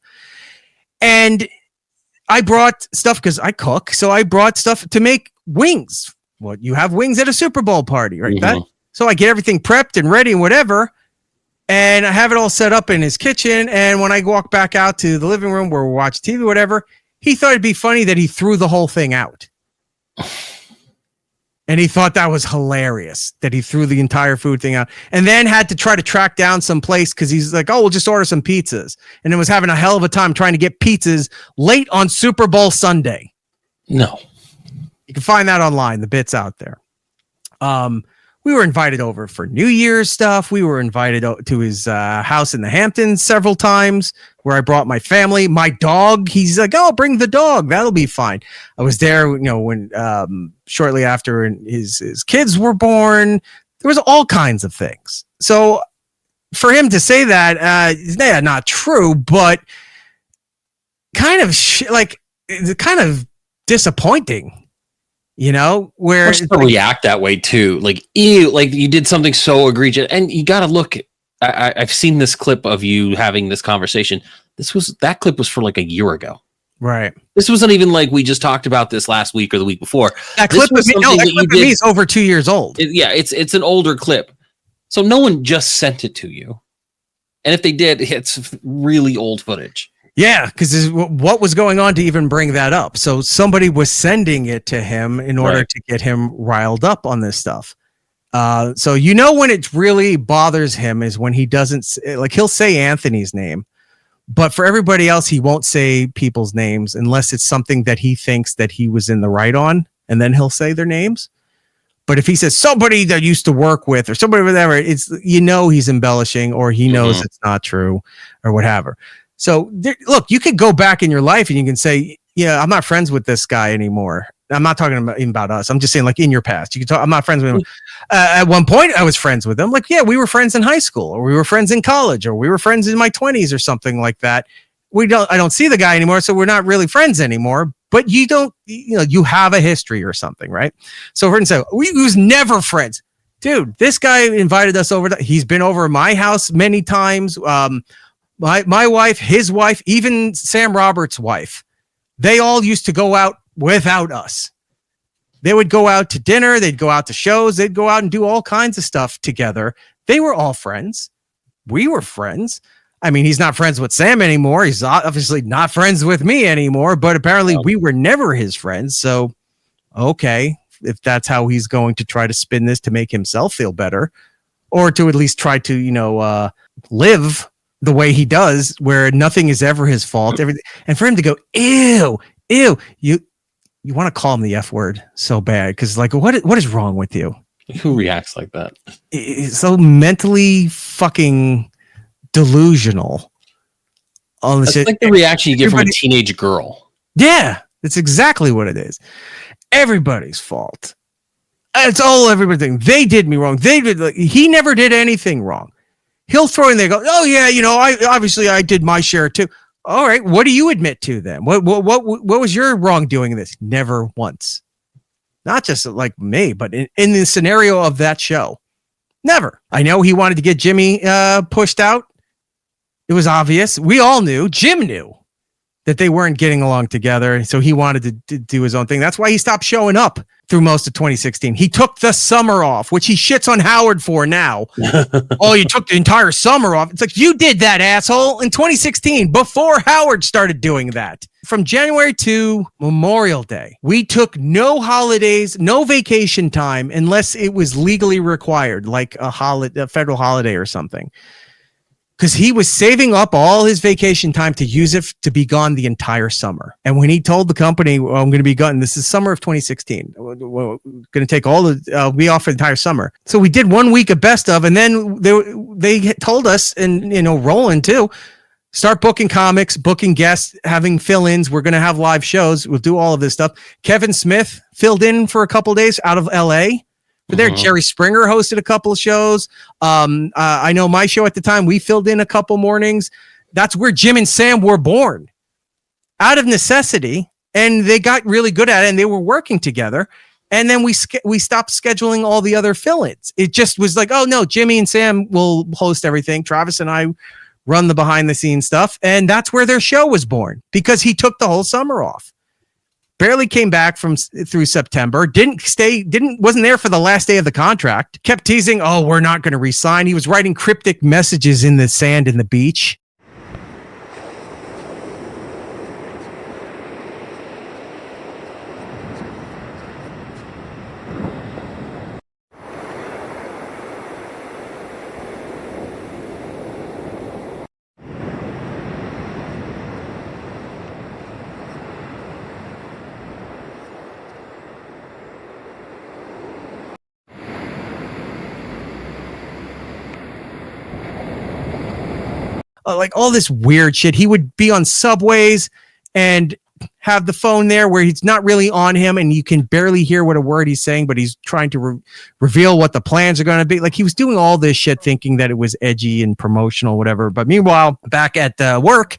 And I brought stuff because I cook. So I brought stuff to make wings. Well, you have wings at a Super Bowl party, right? Mm-hmm. So I get everything prepped and ready and whatever. And I have it all set up in his kitchen. And when I walk back out to the living room where we watch TV, whatever, he thought it'd be funny that he threw the whole thing out. And he thought that was hilarious that he threw the entire food thing out and then had to try to track down some place because he's like, oh, we'll just order some pizzas. And it was having a hell of a time trying to get pizzas late on Super Bowl Sunday. No. You can find that online. The bit's out there. We were invited over for New Year's stuff. We were invited to his house in the Hamptons several times where I brought my family, my dog. He's like, oh, bring the dog. That'll be fine. I was there, when shortly after his kids were born. There was all kinds of things. So for him to say that, not true, but kind of kind of disappointing. Where to react that way too, like ew, like you did something so egregious, and you got to look. I've seen this clip of you having this conversation. That clip was for like a year ago, right? This wasn't even like we just talked about this last week or the week before. That clip was something that you did. Is over 2 years old. It's an older clip, so no one just sent it to you, and if they did, it's really old footage. Yeah, because what was going on to even bring that up? So somebody was sending it to him in order to get him riled up on this stuff. So when it really bothers him is when he doesn't, like, he'll say Anthony's name, but for everybody else, he won't say people's names unless it's something that he thinks that he was in the right on, and then he'll say their names. But if he says somebody that used to work with or somebody whatever, it's he's embellishing or he knows it's not true or whatever. So look, you could go back in your life and you can say, I'm not friends with this guy anymore. I'm not talking about us. I'm just saying, like, in your past, you can talk. I'm not friends with him. At one point, I was friends with him. Like, yeah, we were friends in high school, or we were friends in college, or we were friends in my 20s, or something like that. I don't see the guy anymore, so we're not really friends anymore. But you don't, you have a history or something, right? So we're gonna say we was never friends, dude. This guy invited us over. He's been over at my house many times. My wife, his wife, even Sam Roberts' wife, they all used to go out without us. They would go out to dinner. They'd go out to shows. They'd go out and do all kinds of stuff together. They were all friends. We were friends. I mean, he's not friends with Sam anymore. He's obviously not friends with me anymore, but apparently we were never his friends. So, okay, if that's how he's going to try to spin this to make himself feel better, or to at least try to, live the way he does, where nothing is ever his fault. Everything, and for him to go, ew, you want to call him the F word so bad. Cause like, what is wrong with you? Who reacts like that? It's so mentally fucking delusional. That's like the reaction you get from a teenage girl. Yeah, that's exactly what it is. Everybody's fault. It's all everything. They did me wrong. He never did anything wrong. He'll throw in there, go, oh yeah, I did my share too. All right, what do you admit to then? What was your wrongdoing in this? Never once. Not just like me, but in the scenario of that show. Never. I know he wanted to get Jimmy pushed out. It was obvious. We all knew. Jim knew that they weren't getting along together. So he wanted to do his own thing. That's why he stopped showing up through most of 2016. He took the summer off, which he shits on Howard for now. Oh, you took the entire summer off. It's like, you did that, asshole, in 2016 before Howard started doing that. From January to Memorial Day, we took no holidays, no vacation time unless it was legally required, like a federal holiday or something. Because he was saving up all his vacation time to use it to be gone the entire summer. And when he told the company, well, I'm going to be gone, this is summer of 2016. We're going to take be off for the entire summer. So we did 1 week of best of, and then they told us, and Roland too, start booking comics, booking guests, having fill-ins. We're going to have live shows. We'll do all of this stuff. Kevin Smith filled in for a couple of days out of LA. But there, Jerry Springer hosted a couple of shows. I know my show at the time, we filled in a couple mornings. That's where Jim and Sam were born, out of necessity. And they got really good at it, and they were working together. And then we stopped scheduling all the other fill-ins. It just was like, oh no, Jimmy and Sam will host everything. Travis and I run the behind-the-scenes stuff. And that's where their show was born, because he took the whole summer off. Barely came back through September. Wasn't there for the last day of the contract. Kept teasing, oh, we're not going to re-sign. He was writing cryptic messages in the sand in the beach. Like all this weird shit. He would be on subways and have the phone there where he's not really on him, and you can barely hear what a word he's saying, but he's trying to reveal what the plans are going to be. Like, he was doing all this shit thinking that it was edgy and promotional, whatever. But meanwhile, back at work,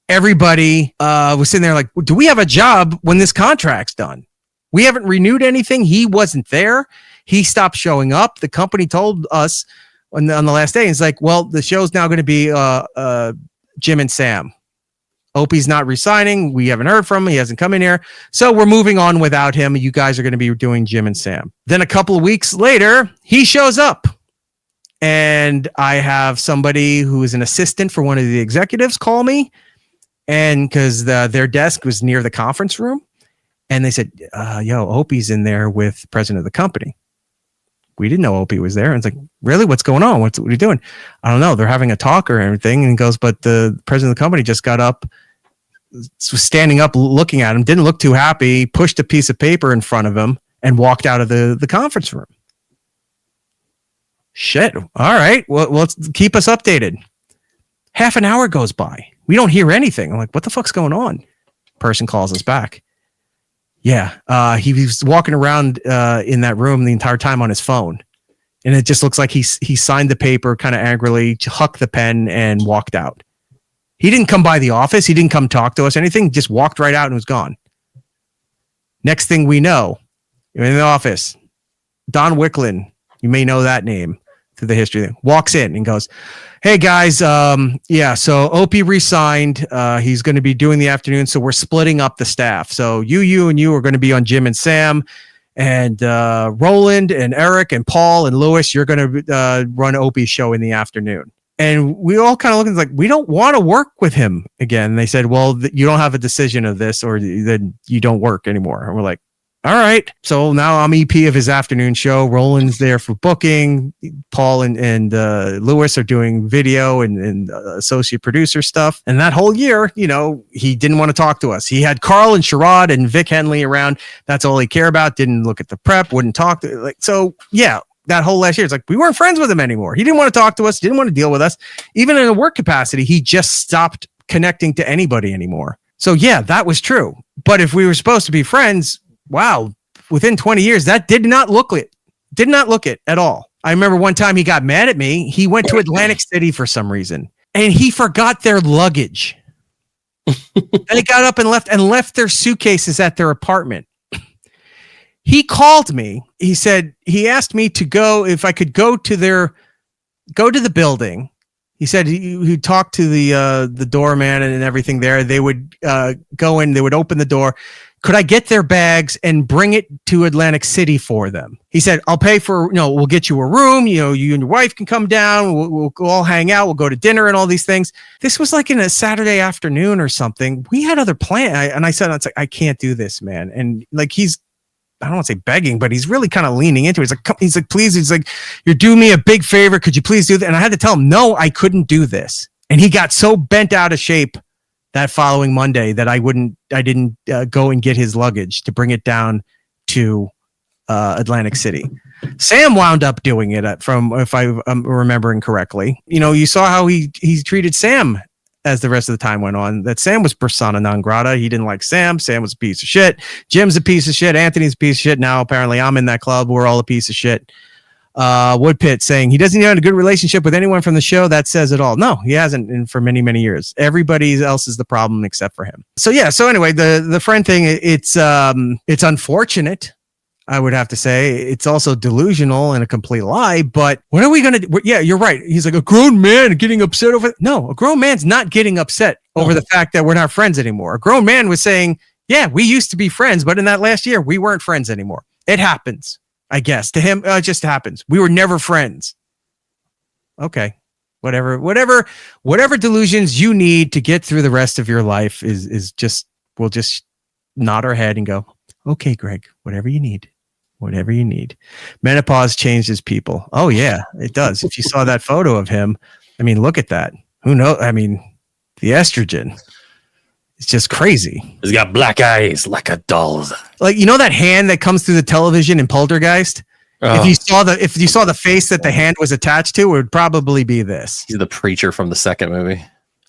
everybody was sitting there like, do we have a job when this contract's done? We haven't renewed anything. He wasn't there. He stopped showing up. The company told us on the last day, it's like, well, the show's now going to be Jim and Sam. Opie's not resigning. We haven't heard from him. He hasn't come in here. So we're moving on without him. You guys are going to be doing Jim and Sam. Then a couple of weeks later, he shows up. And I have somebody who is an assistant for one of the executives call me. And because their desk was near the conference room. And they said, Opie's in there with the president of the company. We didn't know Opie was there. And it's like, really? What's going on? What are you doing? I don't know. They're having a talk or everything. And he goes, but the president of the company just got up, was standing up, looking at him, didn't look too happy, pushed a piece of paper in front of him and walked out of the conference room. Shit. All right. Well, let's keep us updated. Half an hour goes by. We don't hear anything. I'm like, what the fuck's going on? Person calls us back. Yeah, he was walking around in that room the entire time on his phone. And it just looks like he signed the paper kind of angrily, hucked the pen, and walked out. He didn't come by the office. He didn't come talk to us, anything. Just walked right out and was gone. Next thing we know, you're in the office. Don Wicklin, you may know that name through the history, walks in and goes, hey guys, so Opie resigned. He's going to be doing the afternoon, so we're splitting up the staff. So you and you are going to be on Jim and Sam, and Roland and Erock and Paul and Lewis, you're going to run Opie's show in the afternoon. And we all kind of looked like, we don't want to work with him again. And they said, well, you don't have a decision of this, or then you don't work anymore. And we're like, all right. So now I'm EP of his afternoon show. Roland's there for booking. Paul and Lewis are doing video and associate producer stuff. And that whole year, he didn't want to talk to us. He had Carl and Sherrod and Vic Henley around. That's all he cared about. Didn't look at the prep, wouldn't talk to that whole last year. It's like, we weren't friends with him anymore. He didn't want to talk to us. Didn't want to deal with us. Even in a work capacity, he just stopped connecting to anybody anymore. So yeah, that was true. But if we were supposed to be friends, wow, within 20 years, that did not look it at all. I remember one time he got mad at me. He went to Atlantic City for some reason, and he forgot their luggage. They got up and left their suitcases at their apartment. He called me. He asked me to go, if I could go to the building. He said he talked to the doorman and everything there. They would go in, they would open the door. Could I get their bags and bring it to Atlantic City for them? He said, I'll pay for, we'll get you a room. You and your wife can come down. We'll all hang out. We'll go to dinner and all these things. This was like in a Saturday afternoon or something. We had other plans. And I said, I can't do this, man. And like, I don't want to say begging, but he's really kind of leaning into it. He's like, please. He's like, you're doing me a big favor. Could you please do that? And I had to tell him, no, I couldn't do this. And he got so bent out of shape that following Monday that I didn't go and get his luggage to bring it down to Atlantic City. Sam wound up doing it if I'm remembering correctly. You saw how he treated Sam as the rest of the time went on, that Sam was persona non grata. He didn't like Sam. Sam was a piece of shit. Jim's a piece of shit. Anthony's a piece of shit. Now, apparently, I'm in that club. We're all a piece of shit. Woodpit saying he doesn't have a good relationship with anyone from the show. That says it all. No, he hasn't for many, many years. Everybody else is the problem except for him. So, yeah. So anyway, the friend thing, it's unfortunate. I would have to say it's also delusional and a complete lie, but what are we going to do? Yeah, you're right. He's like a grown man getting upset over. No, a grown man's not getting upset over the fact that we're not friends anymore. A grown man was saying, yeah, we used to be friends, but in that last year, we weren't friends anymore. It happens, I guess. To him, it just happens. We were never friends. Okay. Whatever delusions you need to get through the rest of your life is just, we'll just nod our head and go, okay, Greg, whatever you need. Whatever you need. Menopause changes people. Oh, yeah, it does. If you saw that photo of him, I mean, look at that. Who knows? I mean, the estrogen. It's just crazy. He's got black eyes like a doll's. Like, that hand that comes through the television in Poltergeist? Oh. If you saw the face that the hand was attached to, it would probably be this. He's the preacher from the second movie.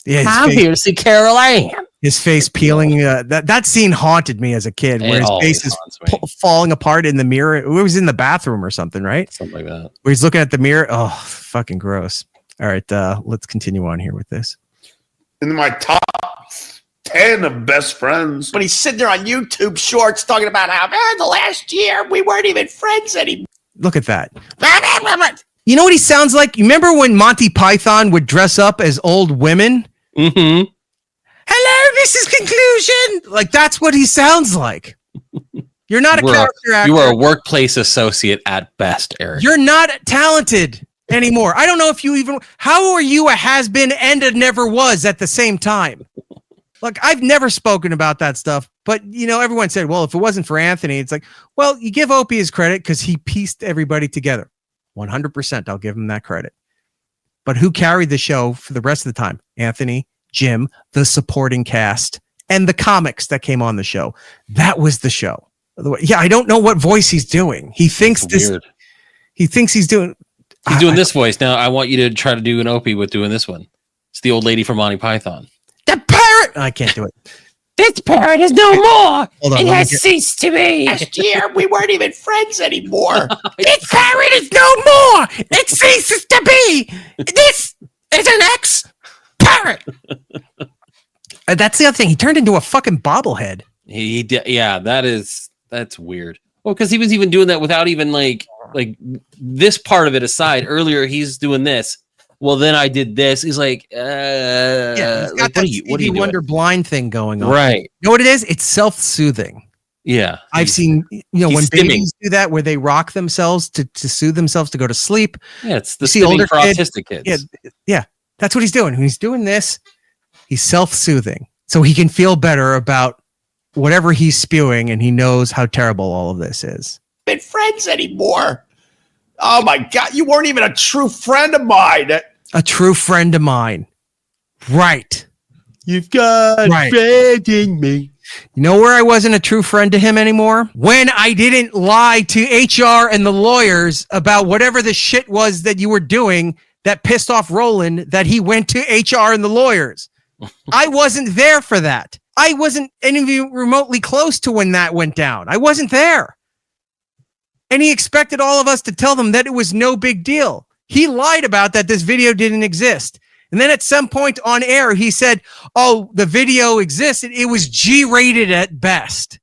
Yeah, I'm here to see Carol Ann. His face peeling. That scene haunted me as a kid, where his face is falling apart in the mirror. It was in the bathroom or something, right? Something like that. Where he's looking at the mirror. Oh, fucking gross. All right, let's continue on here with this. In my top 10 of best friends. But he's sitting there on YouTube Shorts talking about how the last year we weren't even friends anymore. Look at that. You know what he sounds like? You remember when Monty Python would dress up as old women? Mm-hmm. Hello, this is Conclusion. Like, that's what he sounds like. You're not a character actor. You are a workplace associate at best, Eric. You're not talented anymore. I don't know if you even... How are you a has-been and a never was at the same time? Look, I've never spoken about that stuff, but, everyone said, well, if it wasn't for Anthony, it's like, well, you give Opie his credit because he pieced everybody together. 100%, I'll give him that credit. But who carried the show for the rest of the time? Anthony, Jim, the supporting cast, and the comics that came on the show. That was the show. Yeah, I don't know what voice he's doing. He thinks weird. He thinks he's doing... He's doing this voice. Now, I want you to try to do an Opie with doing this one. It's the old lady from Monty Python. The parrot! I can't do it. This parrot is no more. It has ceased to be. Last year, we weren't even friends anymore. This parrot is no more. It ceases to be. This is an ex-parrot. That's the other thing. He turned into a fucking bobblehead. He did. Yeah, that's weird. Well, because he was even doing that without even like this part of it aside. Earlier, he's doing this. Well, then I did this. He's like, he's got that Stevie Wonder blind thing going on. Right. You know what it is? It's self-soothing. Yeah. I've seen, when babies do that, where they rock themselves to soothe themselves to go to sleep. Yeah, it's the stimming for autistic kids. Yeah, that's what he's doing. When he's doing this, he's self-soothing. So he can feel better about whatever he's spewing, and he knows how terrible all of this is. Been friends anymore. Oh my God, you weren't even a true friend of mine. A true friend of mine. Right. You've got a friend in me. You know where I wasn't a true friend to him anymore? When I didn't lie to HR and the lawyers about whatever the shit was that you were doing that pissed off Roland, that he went to HR and the lawyers. I wasn't there for that. I wasn't even remotely close to when that went down. I wasn't there. And he expected all of us to tell them that it was no big deal. He lied about that this video didn't exist. And then at some point on air, he said, oh, the video existed. It was G-rated at best.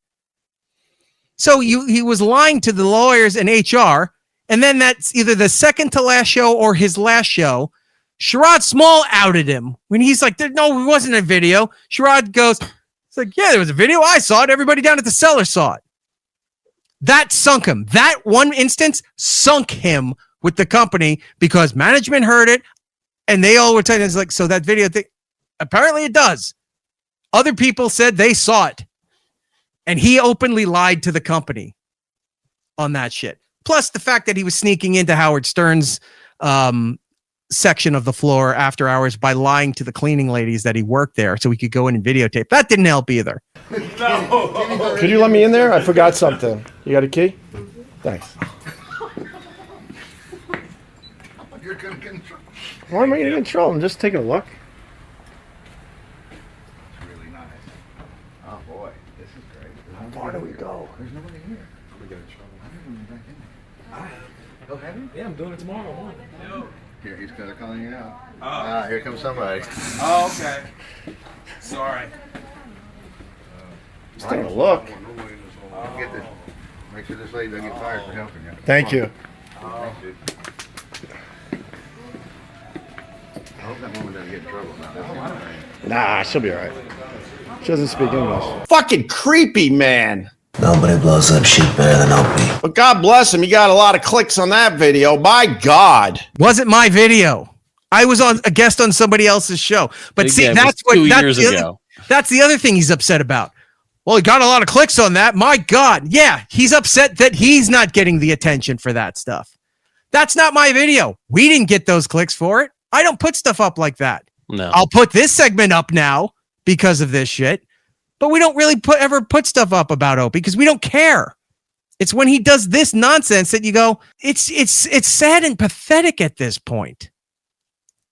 So he was lying to the lawyers and HR, and then that's either the second to last show or his last show. Sherrod Small outed him when he's like, no, it wasn't a video. Sherrod goes, it's like, yeah, there was a video. I saw it. Everybody down at the cellar saw it. That sunk him. That one instance sunk him with the company because management heard it and they all were telling us like, so that video thing, apparently it does. Other people said they saw it. And he openly lied to the company on that shit. Plus the fact that he was sneaking into Howard Stern's section of the floor after hours by lying to the cleaning ladies that he worked there so he could go in and videotape. That didn't help either. No. Could you let me in there? I forgot something. You got a key? Thanks. You're going to get in trouble. Why am I getting in trouble? I'm just taking a look. It's really nice. Oh, boy. This is great. How far do we go? There's nobody here. We get in trouble. I'm back in there. Go ahead. Yeah, I'm doing it tomorrow morning. Here, he's going to call you out. Here comes somebody. Oh, okay. Sorry. Just taking a look. Get this. Make sure this lady doesn't get fired for helping you. Thank you. Thanks, dude. I hope that woman doesn't get in trouble now. That's the only thing. Nah, she'll be all right. She doesn't speak English. Fucking creepy, man. Nobody blows up shit better than Opie. But God bless him. He got a lot of clicks on that video. My God. Wasn't my video. I was a guest on somebody else's show. But see, that's what 2 years ago. That's the other thing he's upset about. Well, he got a lot of clicks on that. My God. Yeah, he's upset that he's not getting the attention for that stuff. That's not my video. We didn't get those clicks for it. I don't put stuff up like that. No. I'll put this segment up now because of this shit. But we don't really ever put stuff up about Opie because we don't care. It's when he does this nonsense that you go, it's sad and pathetic at this point.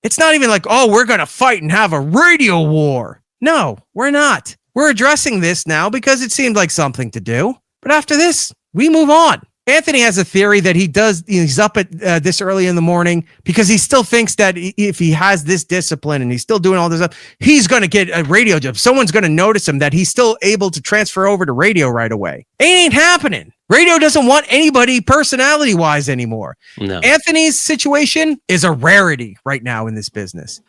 It's not even like, oh, we're going to fight and have a radio war. No, we're not. We're addressing this now because it seemed like something to do. But after this, we move on. Anthony has a theory that he's up at this early in the morning because he still thinks that if he has this discipline and he's still doing all this stuff, he's going to get a radio job. Someone's going to notice him that he's still able to transfer over to radio right away. It ain't happening. Radio doesn't want anybody personality wise anymore. No. Anthony's situation is a rarity right now in this business.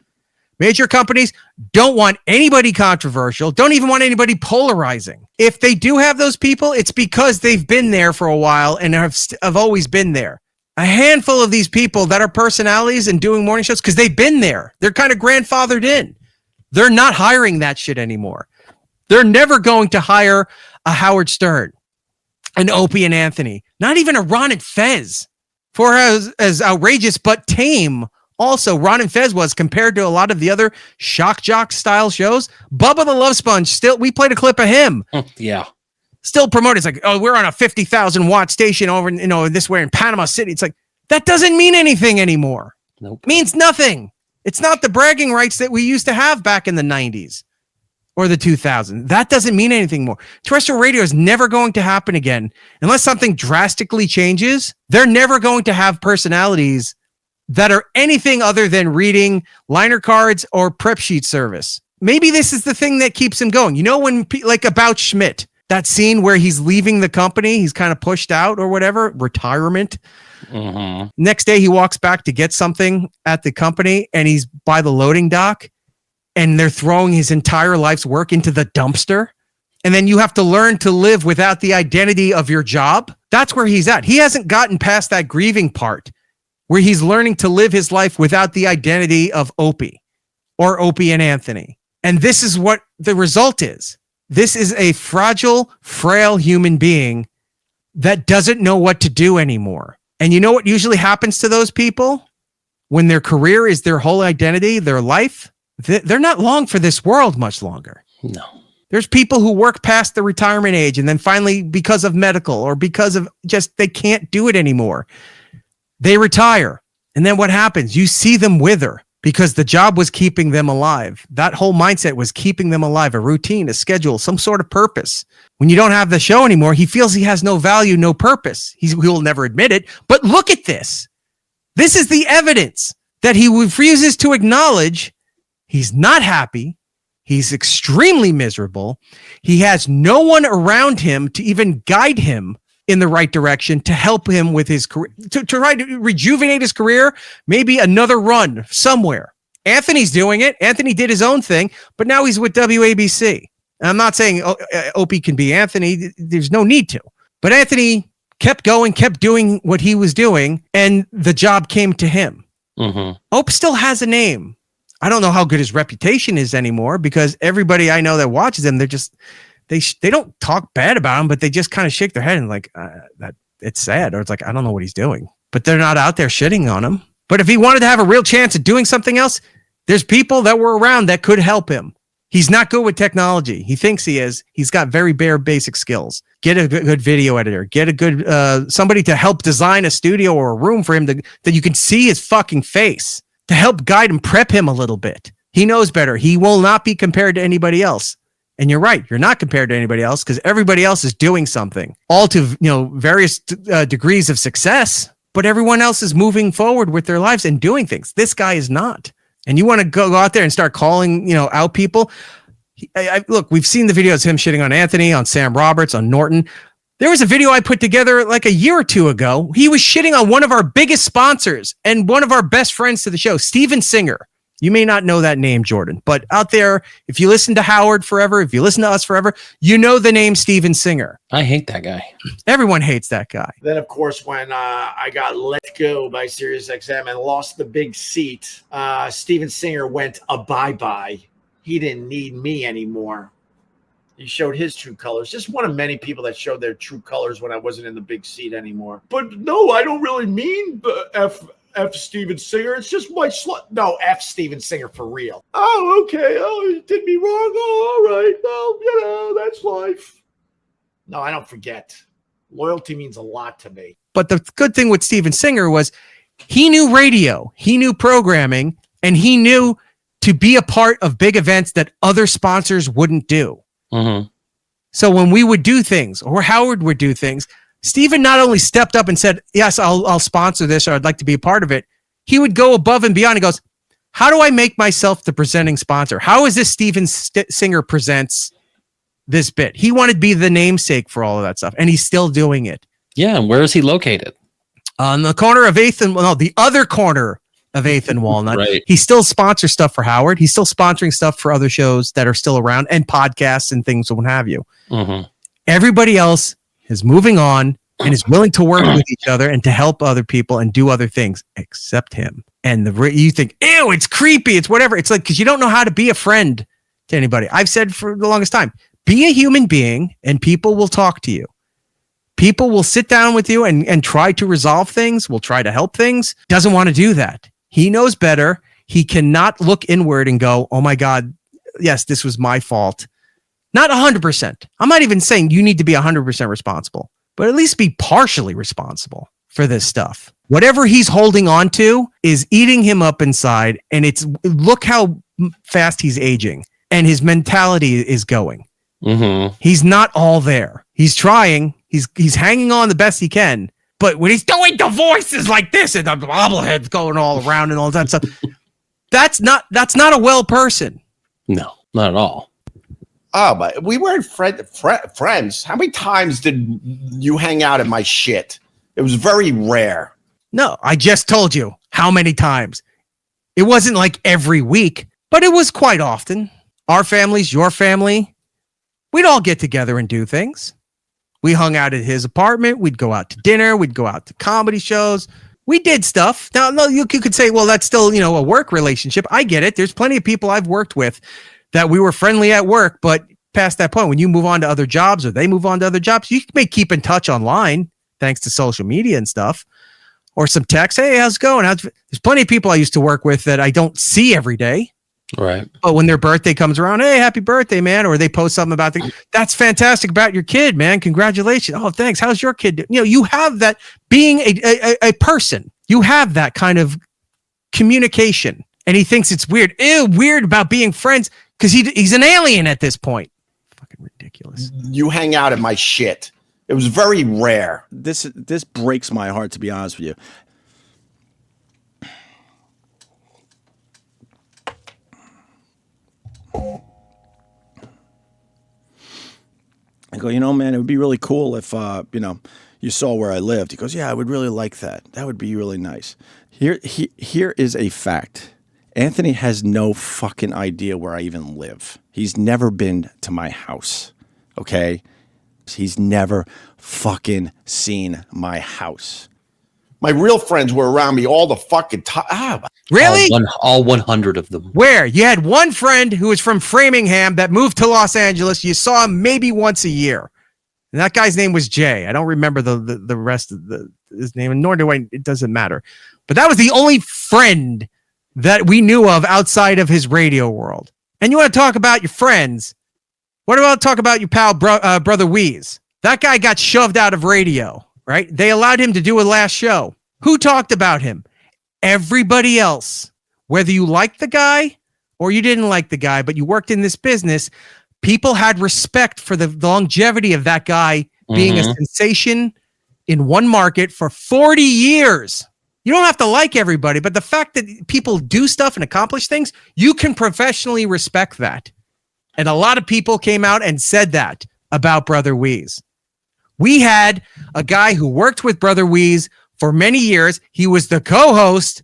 Major companies don't want anybody controversial, don't even want anybody polarizing. If they do have those people, it's because they've been there for a while and have always been there. A handful of these people that are personalities and doing morning shows, because they've been there. They're kind of grandfathered in. They're not hiring that shit anymore. They're never going to hire a Howard Stern, an Opie and Anthony, not even a Ron and Fez for as outrageous but tame. Also, Ron and Fez was compared to a lot of the other shock jock style shows. Bubba the Love Sponge, we played a clip of him. Yeah. Still promoted. It's like, oh, we're on a 50,000 watt station over, this way in Panama City. It's like, that doesn't mean anything anymore. Nope. Means nothing. It's not the bragging rights that we used to have back in the 90s or the 2000s. That doesn't mean anything more. Terrestrial radio is never going to happen again. Unless something drastically changes, they're never going to have personalities that are anything other than reading liner cards or prep sheet service. Maybe this is the thing that keeps him going. When like about Schmidt, that scene where he's leaving the company, he's kind of pushed out or whatever, retirement. Mm-hmm. Next day, he walks back to get something at the company and he's by the loading dock and they're throwing his entire life's work into the dumpster. And then you have to learn to live without the identity of your job. That's where he's at. He hasn't gotten past that grieving part, where he's learning to live his life without the identity of Opie or Opie and Anthony. And this is what the result is. This is a fragile, frail human being that doesn't know what to do anymore. And you know what usually happens to those people when their career is their whole identity, their life? They're not long for this world much longer. No. There's people who work past the retirement age and then finally, because of medical or because of just they can't do it anymore, they retire. And then what happens? You see them wither because the job was keeping them alive. That whole mindset was keeping them alive, a routine, a schedule, some sort of purpose. When you don't have the show anymore, he feels he has no value, no purpose. He will never admit it. But look at this. This is the evidence that he refuses to acknowledge. He's not happy. He's extremely miserable. He has no one around him to even guide him in the right direction to help him with his career, to try to rejuvenate his career, maybe another run somewhere. Anthony's doing it. Anthony did his own thing, but now he's with WABC. And I'm not saying Opie can be Anthony. There's no need to. But Anthony kept going, kept doing what he was doing, and the job came to him. Ope still has a name. I don't know how good his reputation is anymore because everybody I know that watches him, they're just they don't talk bad about him, but they just kind of shake their head and like that it's sad, or it's like I don't know what he's doing. But they're not out there shitting on him. But if he wanted to have a real chance at doing something else, there's people that were around that could help him. He's not good with technology. He thinks he is. He's got very bare basic skills. Get a good video editor. Get a good somebody to help design a studio or a room for him that you can see his fucking face, to help guide and prep him a little bit. He knows better. He will not be compared to anybody else. And you're right. You're not compared to anybody else because everybody else is doing something, all to various degrees of success. But everyone else is moving forward with their lives and doing things. This guy is not. And you want to go out there and start calling, out people. Look, we've seen the videos of him shitting on Anthony, on Sam Roberts, on Norton. There was a video I put together like a year or two ago. He was shitting on one of our biggest sponsors and one of our best friends to the show, Steven Singer. You may not know that name, Jordan, but out there, if you listen to Howard forever, if you listen to us forever, you know the name Steven Singer. I hate that guy. Everyone hates that guy. Then, of course, when I got let go by SiriusXM and lost the big seat, Steven Singer went a bye-bye. He didn't need me anymore. He showed his true colors. Just one of many people that showed their true colors when I wasn't in the big seat anymore. But no, I don't really mean F Steven Singer. It's just my slut. No, F Steven Singer for real. Oh, okay. Oh, you did me wrong. Oh, all right. Well, that's life. No, I don't forget. Loyalty means a lot to me. But the good thing with Steven Singer was he knew radio, he knew programming, and he knew to be a part of big events that other sponsors wouldn't do. So when we would do things or Howard would do things, Steven not only stepped up and said, yes, I'll sponsor this or I'd like to be a part of it. He would go above and beyond. He goes, how do I make myself the presenting sponsor? How is this Steven Singer presents this bit? He wanted to be the namesake for all of that stuff. And he's still doing it. Yeah. And where is he located? On the corner of 8th and the other corner of 8th and Walnut. Right. He still sponsors stuff for Howard. He's still sponsoring stuff for other shows that are still around and podcasts and things and what have you. Everybody else is moving on and is willing to work with each other and to help other people and do other things except him. And you think, ew, it's creepy. It's whatever. It's like, because you don't know how to be a friend to anybody. I've said for the longest time, be a human being and people will talk to you. People will sit down with you and try to resolve things, will try to help things. Doesn't want to do that. He knows better. He cannot look inward and go, oh my God, yes, this was my fault. Not 100%. I'm not even saying you need to be 100% responsible, but at least be partially responsible for this stuff. Whatever he's holding on to is eating him up inside. And look how fast he's aging and his mentality is going. He's not all there. He's trying. He's hanging on the best he can. But when he's doing the voices like this and the bobbleheads going all around and all that stuff, that's not a well person. No, not at all. Oh, but we weren't friends. How many times did you hang out at my shit? It was very rare. No, I just told you how many times. It wasn't like every week, but it was quite often. Our families, your family, we'd all get together and do things. We hung out at his apartment. We'd go out to dinner. We'd go out to comedy shows. We did stuff. Now, no, you could say, well, that's still, a work relationship. I get it. There's plenty of people I've worked with that we were friendly at work, but past that point, when you move on to other jobs or they move on to other jobs, you may keep in touch online thanks to social media and stuff, or some text. Hey, how's it going? There's plenty of people I used to work with that I don't see every day. Right. But when their birthday comes around, hey, happy birthday, man. Or they post something about that's fantastic about your kid, man. Congratulations. Oh, thanks. How's your kid? You have that being a person. You have that kind of communication. And he thinks it's weird. Weird about being friends because he's an alien at this point. Fucking ridiculous. You hang out at my shit. It was very rare. This breaks my heart, to be honest with you. go, man, it would be really cool if, you saw where I lived. He goes, yeah, I would really like that. That would be really nice. Here is a fact. Anthony has no fucking idea where I even live. He's never been to my house, okay? He's never fucking seen my house. My real friends were around me all the fucking time. Really? All 100 of them. Where? You had one friend who was from Framingham that moved to Los Angeles. You saw him maybe once a year. And that guy's name was Jay. I don't remember the rest of his name, and nor do I. It doesn't matter. But that was the only friend that we knew of outside of his radio world. And you want to talk about your friends? What about talk about your pal, Brother Weeze? That guy got shoved out of radio, right? They allowed him to do a last show. Who talked about him? Everybody else. Whether you liked the guy or you didn't like the guy, but you worked in this business, people had respect for the longevity of that guy being a sensation in one market for 40 years. You don't have to like everybody, but the fact that people do stuff and accomplish things, you can professionally respect that. And a lot of people came out and said that about Brother Weeze. We had a guy who worked with Brother Weeze for many years. He was the co-host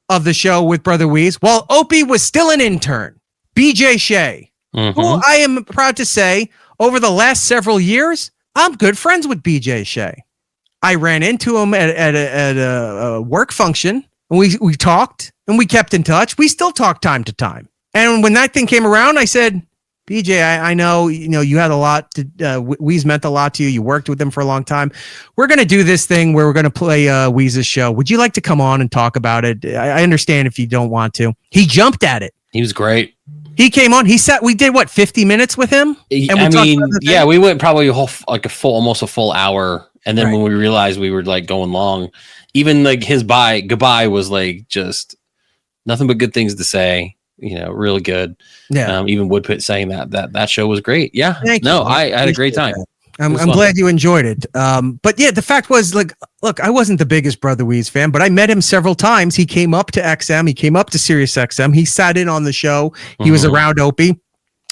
of the show with Brother Weeze while Opie was still an intern, BJ Shea. Who I am proud to say, over the last several years, I'm good friends with BJ Shea. I ran into him at a work function, and we talked, and we kept in touch. We still talk time to time. And when that thing came around, I said, BJ, I know you had a lot to. Weeze meant a lot to you. You worked with him for a long time. We're going to do this thing where we're going to play Weeze's show. Would you like to come on and talk about it? I understand if you don't want to. He jumped at it. He was great. He came on. He sat. We did 50 minutes with him. We went probably almost a full hour. And then when we realized we were like going long, even like his goodbye was like just nothing but good things to say. Really good. Yeah. Even Woodpit saying that show was great. Yeah. I had a great time. I'm glad you enjoyed it. But yeah, the fact was, like, look, I wasn't the biggest Brother Weeze fan, but I met him several times. He came up to XM. He came up to Sirius XM. He sat in on the show. He was around Opie.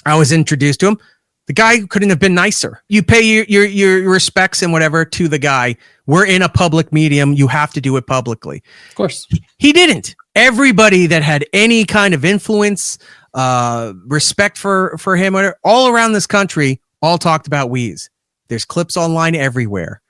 I was introduced to him. The guy couldn't have been nicer. You pay your respects and whatever to the guy. We're in a public medium. You have to do it publicly. Of course. He didn't. Everybody that had any kind of influence, respect for him, all around this country, all talked about Weeze. There's clips online everywhere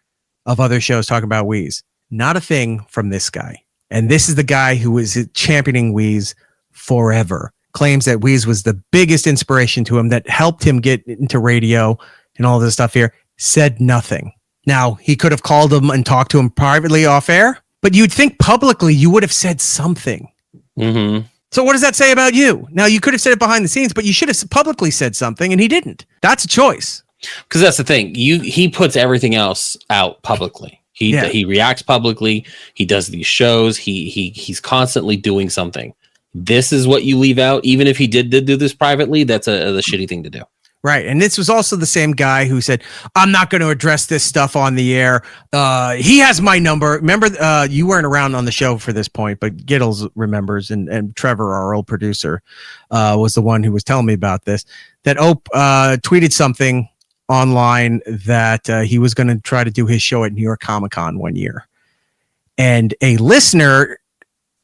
of other shows talking about Weeze. Not a thing from this guy. And this is the guy who is championing Weeze forever. Claims that Weeze was the biggest inspiration to him, that helped him get into radio and all this stuff here. Said nothing. Now, he could have called him and talked to him privately off air, but you'd think publicly you would have said something. So what does that say about you? Now, you could have said it behind the scenes, but you should have publicly said something, and he didn't. That's a choice. Because that's the thing. He puts everything else out publicly. He reacts publicly. He does these shows. He's constantly doing something. This is what you leave out. Even if he did do this privately, that's a shitty thing to do. Right. And this was also the same guy who said, I'm not going to address this stuff on the air. He has my number. Remember, you weren't around on the show for this point, but Giddles remembers, and Trevor, our old producer, was the one who was telling me about this, that Ope tweeted something online that he was going to try to do his show at New York Comic-Con one year. And a listener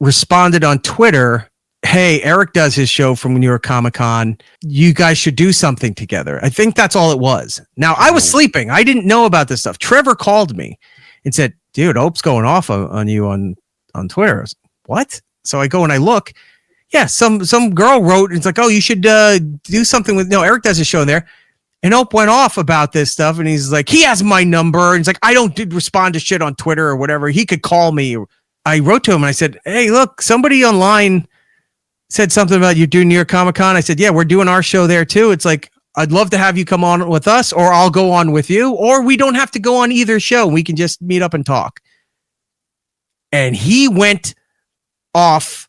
responded on Twitter, hey, Erock does his show from New York Comic-Con. You guys should do something together. I think that's all it was. Now, I was sleeping. I didn't know about this stuff. Trevor called me and said, dude, Ope's going off on you on Twitter. I was like, what? So I go and I look. Yeah, some girl wrote, it's like, oh, you should do something with, no, Erock does his show there. And Ope went off about this stuff, and he's like, he has my number. And he's like, I don't respond to shit on Twitter or whatever. He could call me. I wrote to him, and I said, hey, look, somebody online said something about you doing New York Comic-Con. I said, yeah, we're doing our show there too. It's like, I'd love to have you come on with us, or I'll go on with you, or we don't have to go on either show. We can just meet up and talk. And he went off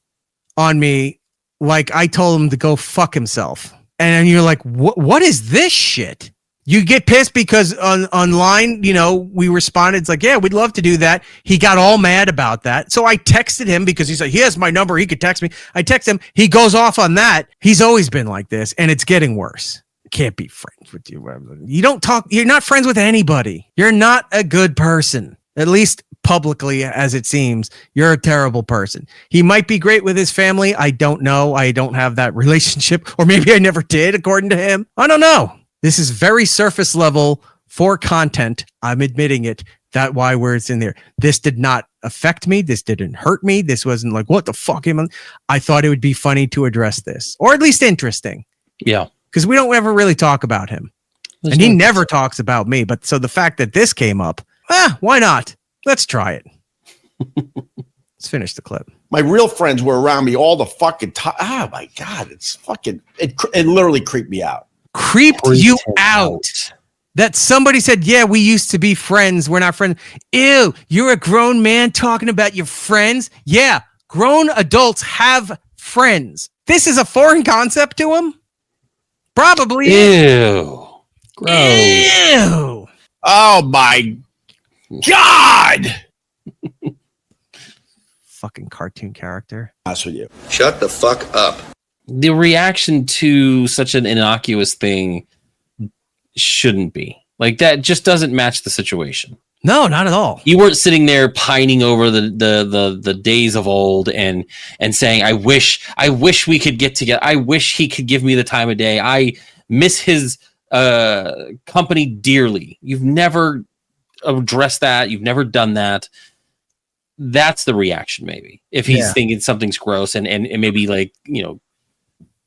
on me like I told him to go fuck himself. And you're like, what is this shit? You get pissed because online, we responded. It's like, yeah, we'd love to do that. He got all mad about that. So I texted him because he's like, he has my number. He could text me. I text him. He goes off on that. He's always been like this, and it's getting worse. can't be friends with you. You don't talk. You're not friends with anybody. You're not a good person. At least publicly, as it seems, you're a terrible person. He might be great with his family. I don't know. I don't have that relationship, or maybe I never did, according to him. I don't know. This is very surface level for content. I'm admitting it. That's why it's in there. This did not affect me. This didn't hurt me. This wasn't like, what the fuck? I thought it would be funny to address this, or at least interesting. Yeah. Because we don't ever really talk about him. And he never talks about me. But so the fact that this came up, why not? Let's try it. Let's finish the clip. My real friends were around me all the fucking time. Oh my God. It's fucking, it literally creeped me out. Creeped you out. That somebody said, yeah, we used to be friends. We're not friends. Ew, you're a grown man talking about your friends? Yeah, grown adults have friends. This is a foreign concept to him? Probably. Ew. Gross. Ew. Oh my God. Fucking cartoon character. That's with you. Shut the fuck up. The reaction to such an innocuous thing shouldn't be. Like, that just doesn't match the situation. No, not at all. You weren't sitting there pining over the days of old and saying, I wish we could get together. I wish he could give me the time of day. I miss his company dearly. You've never addressed that. You've never done that. That's the reaction, maybe. If he's thinking something's gross and maybe, like, you know,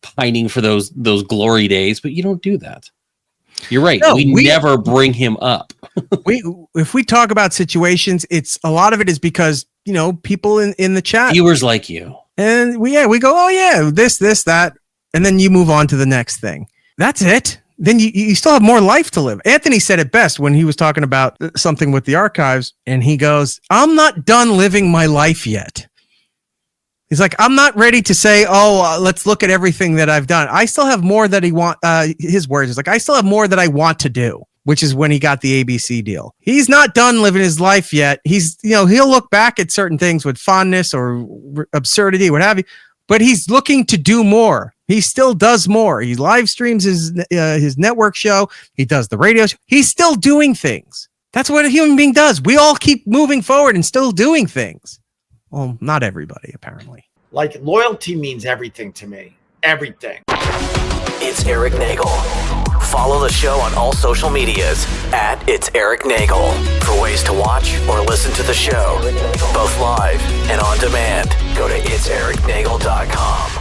pining for those glory days, but you don't do that. You're right. No, we never bring him up. If we talk about situations, it's a lot of it is because, you know, people in the chat, viewers like you, and we go, oh yeah, this, that, and then you move on to the next thing. That's it. Then you still have more life to live. Anthony said it best when he was talking about something with the archives, and he goes, I'm not done living my life yet. He's like, I'm not ready to say, let's look at everything that I've done. I still have more that his words is like, I still have more that I want to do, which is when he got the ABC deal. He's not done living his life yet. He's, you know, he'll look back at certain things with fondness or absurdity, what have you, but he's looking to do more. He still does more. He live streams his network show. He does the radio show. He's still doing things. That's what a human being does. We all keep moving forward and still doing things. Well, not everybody, apparently. Like, loyalty means everything to me. Everything. It's Eric Nagel. Follow the show on all social medias at It's Eric Nagel for ways to watch or listen to the show, both live and on demand. Go to itsericnagel.com.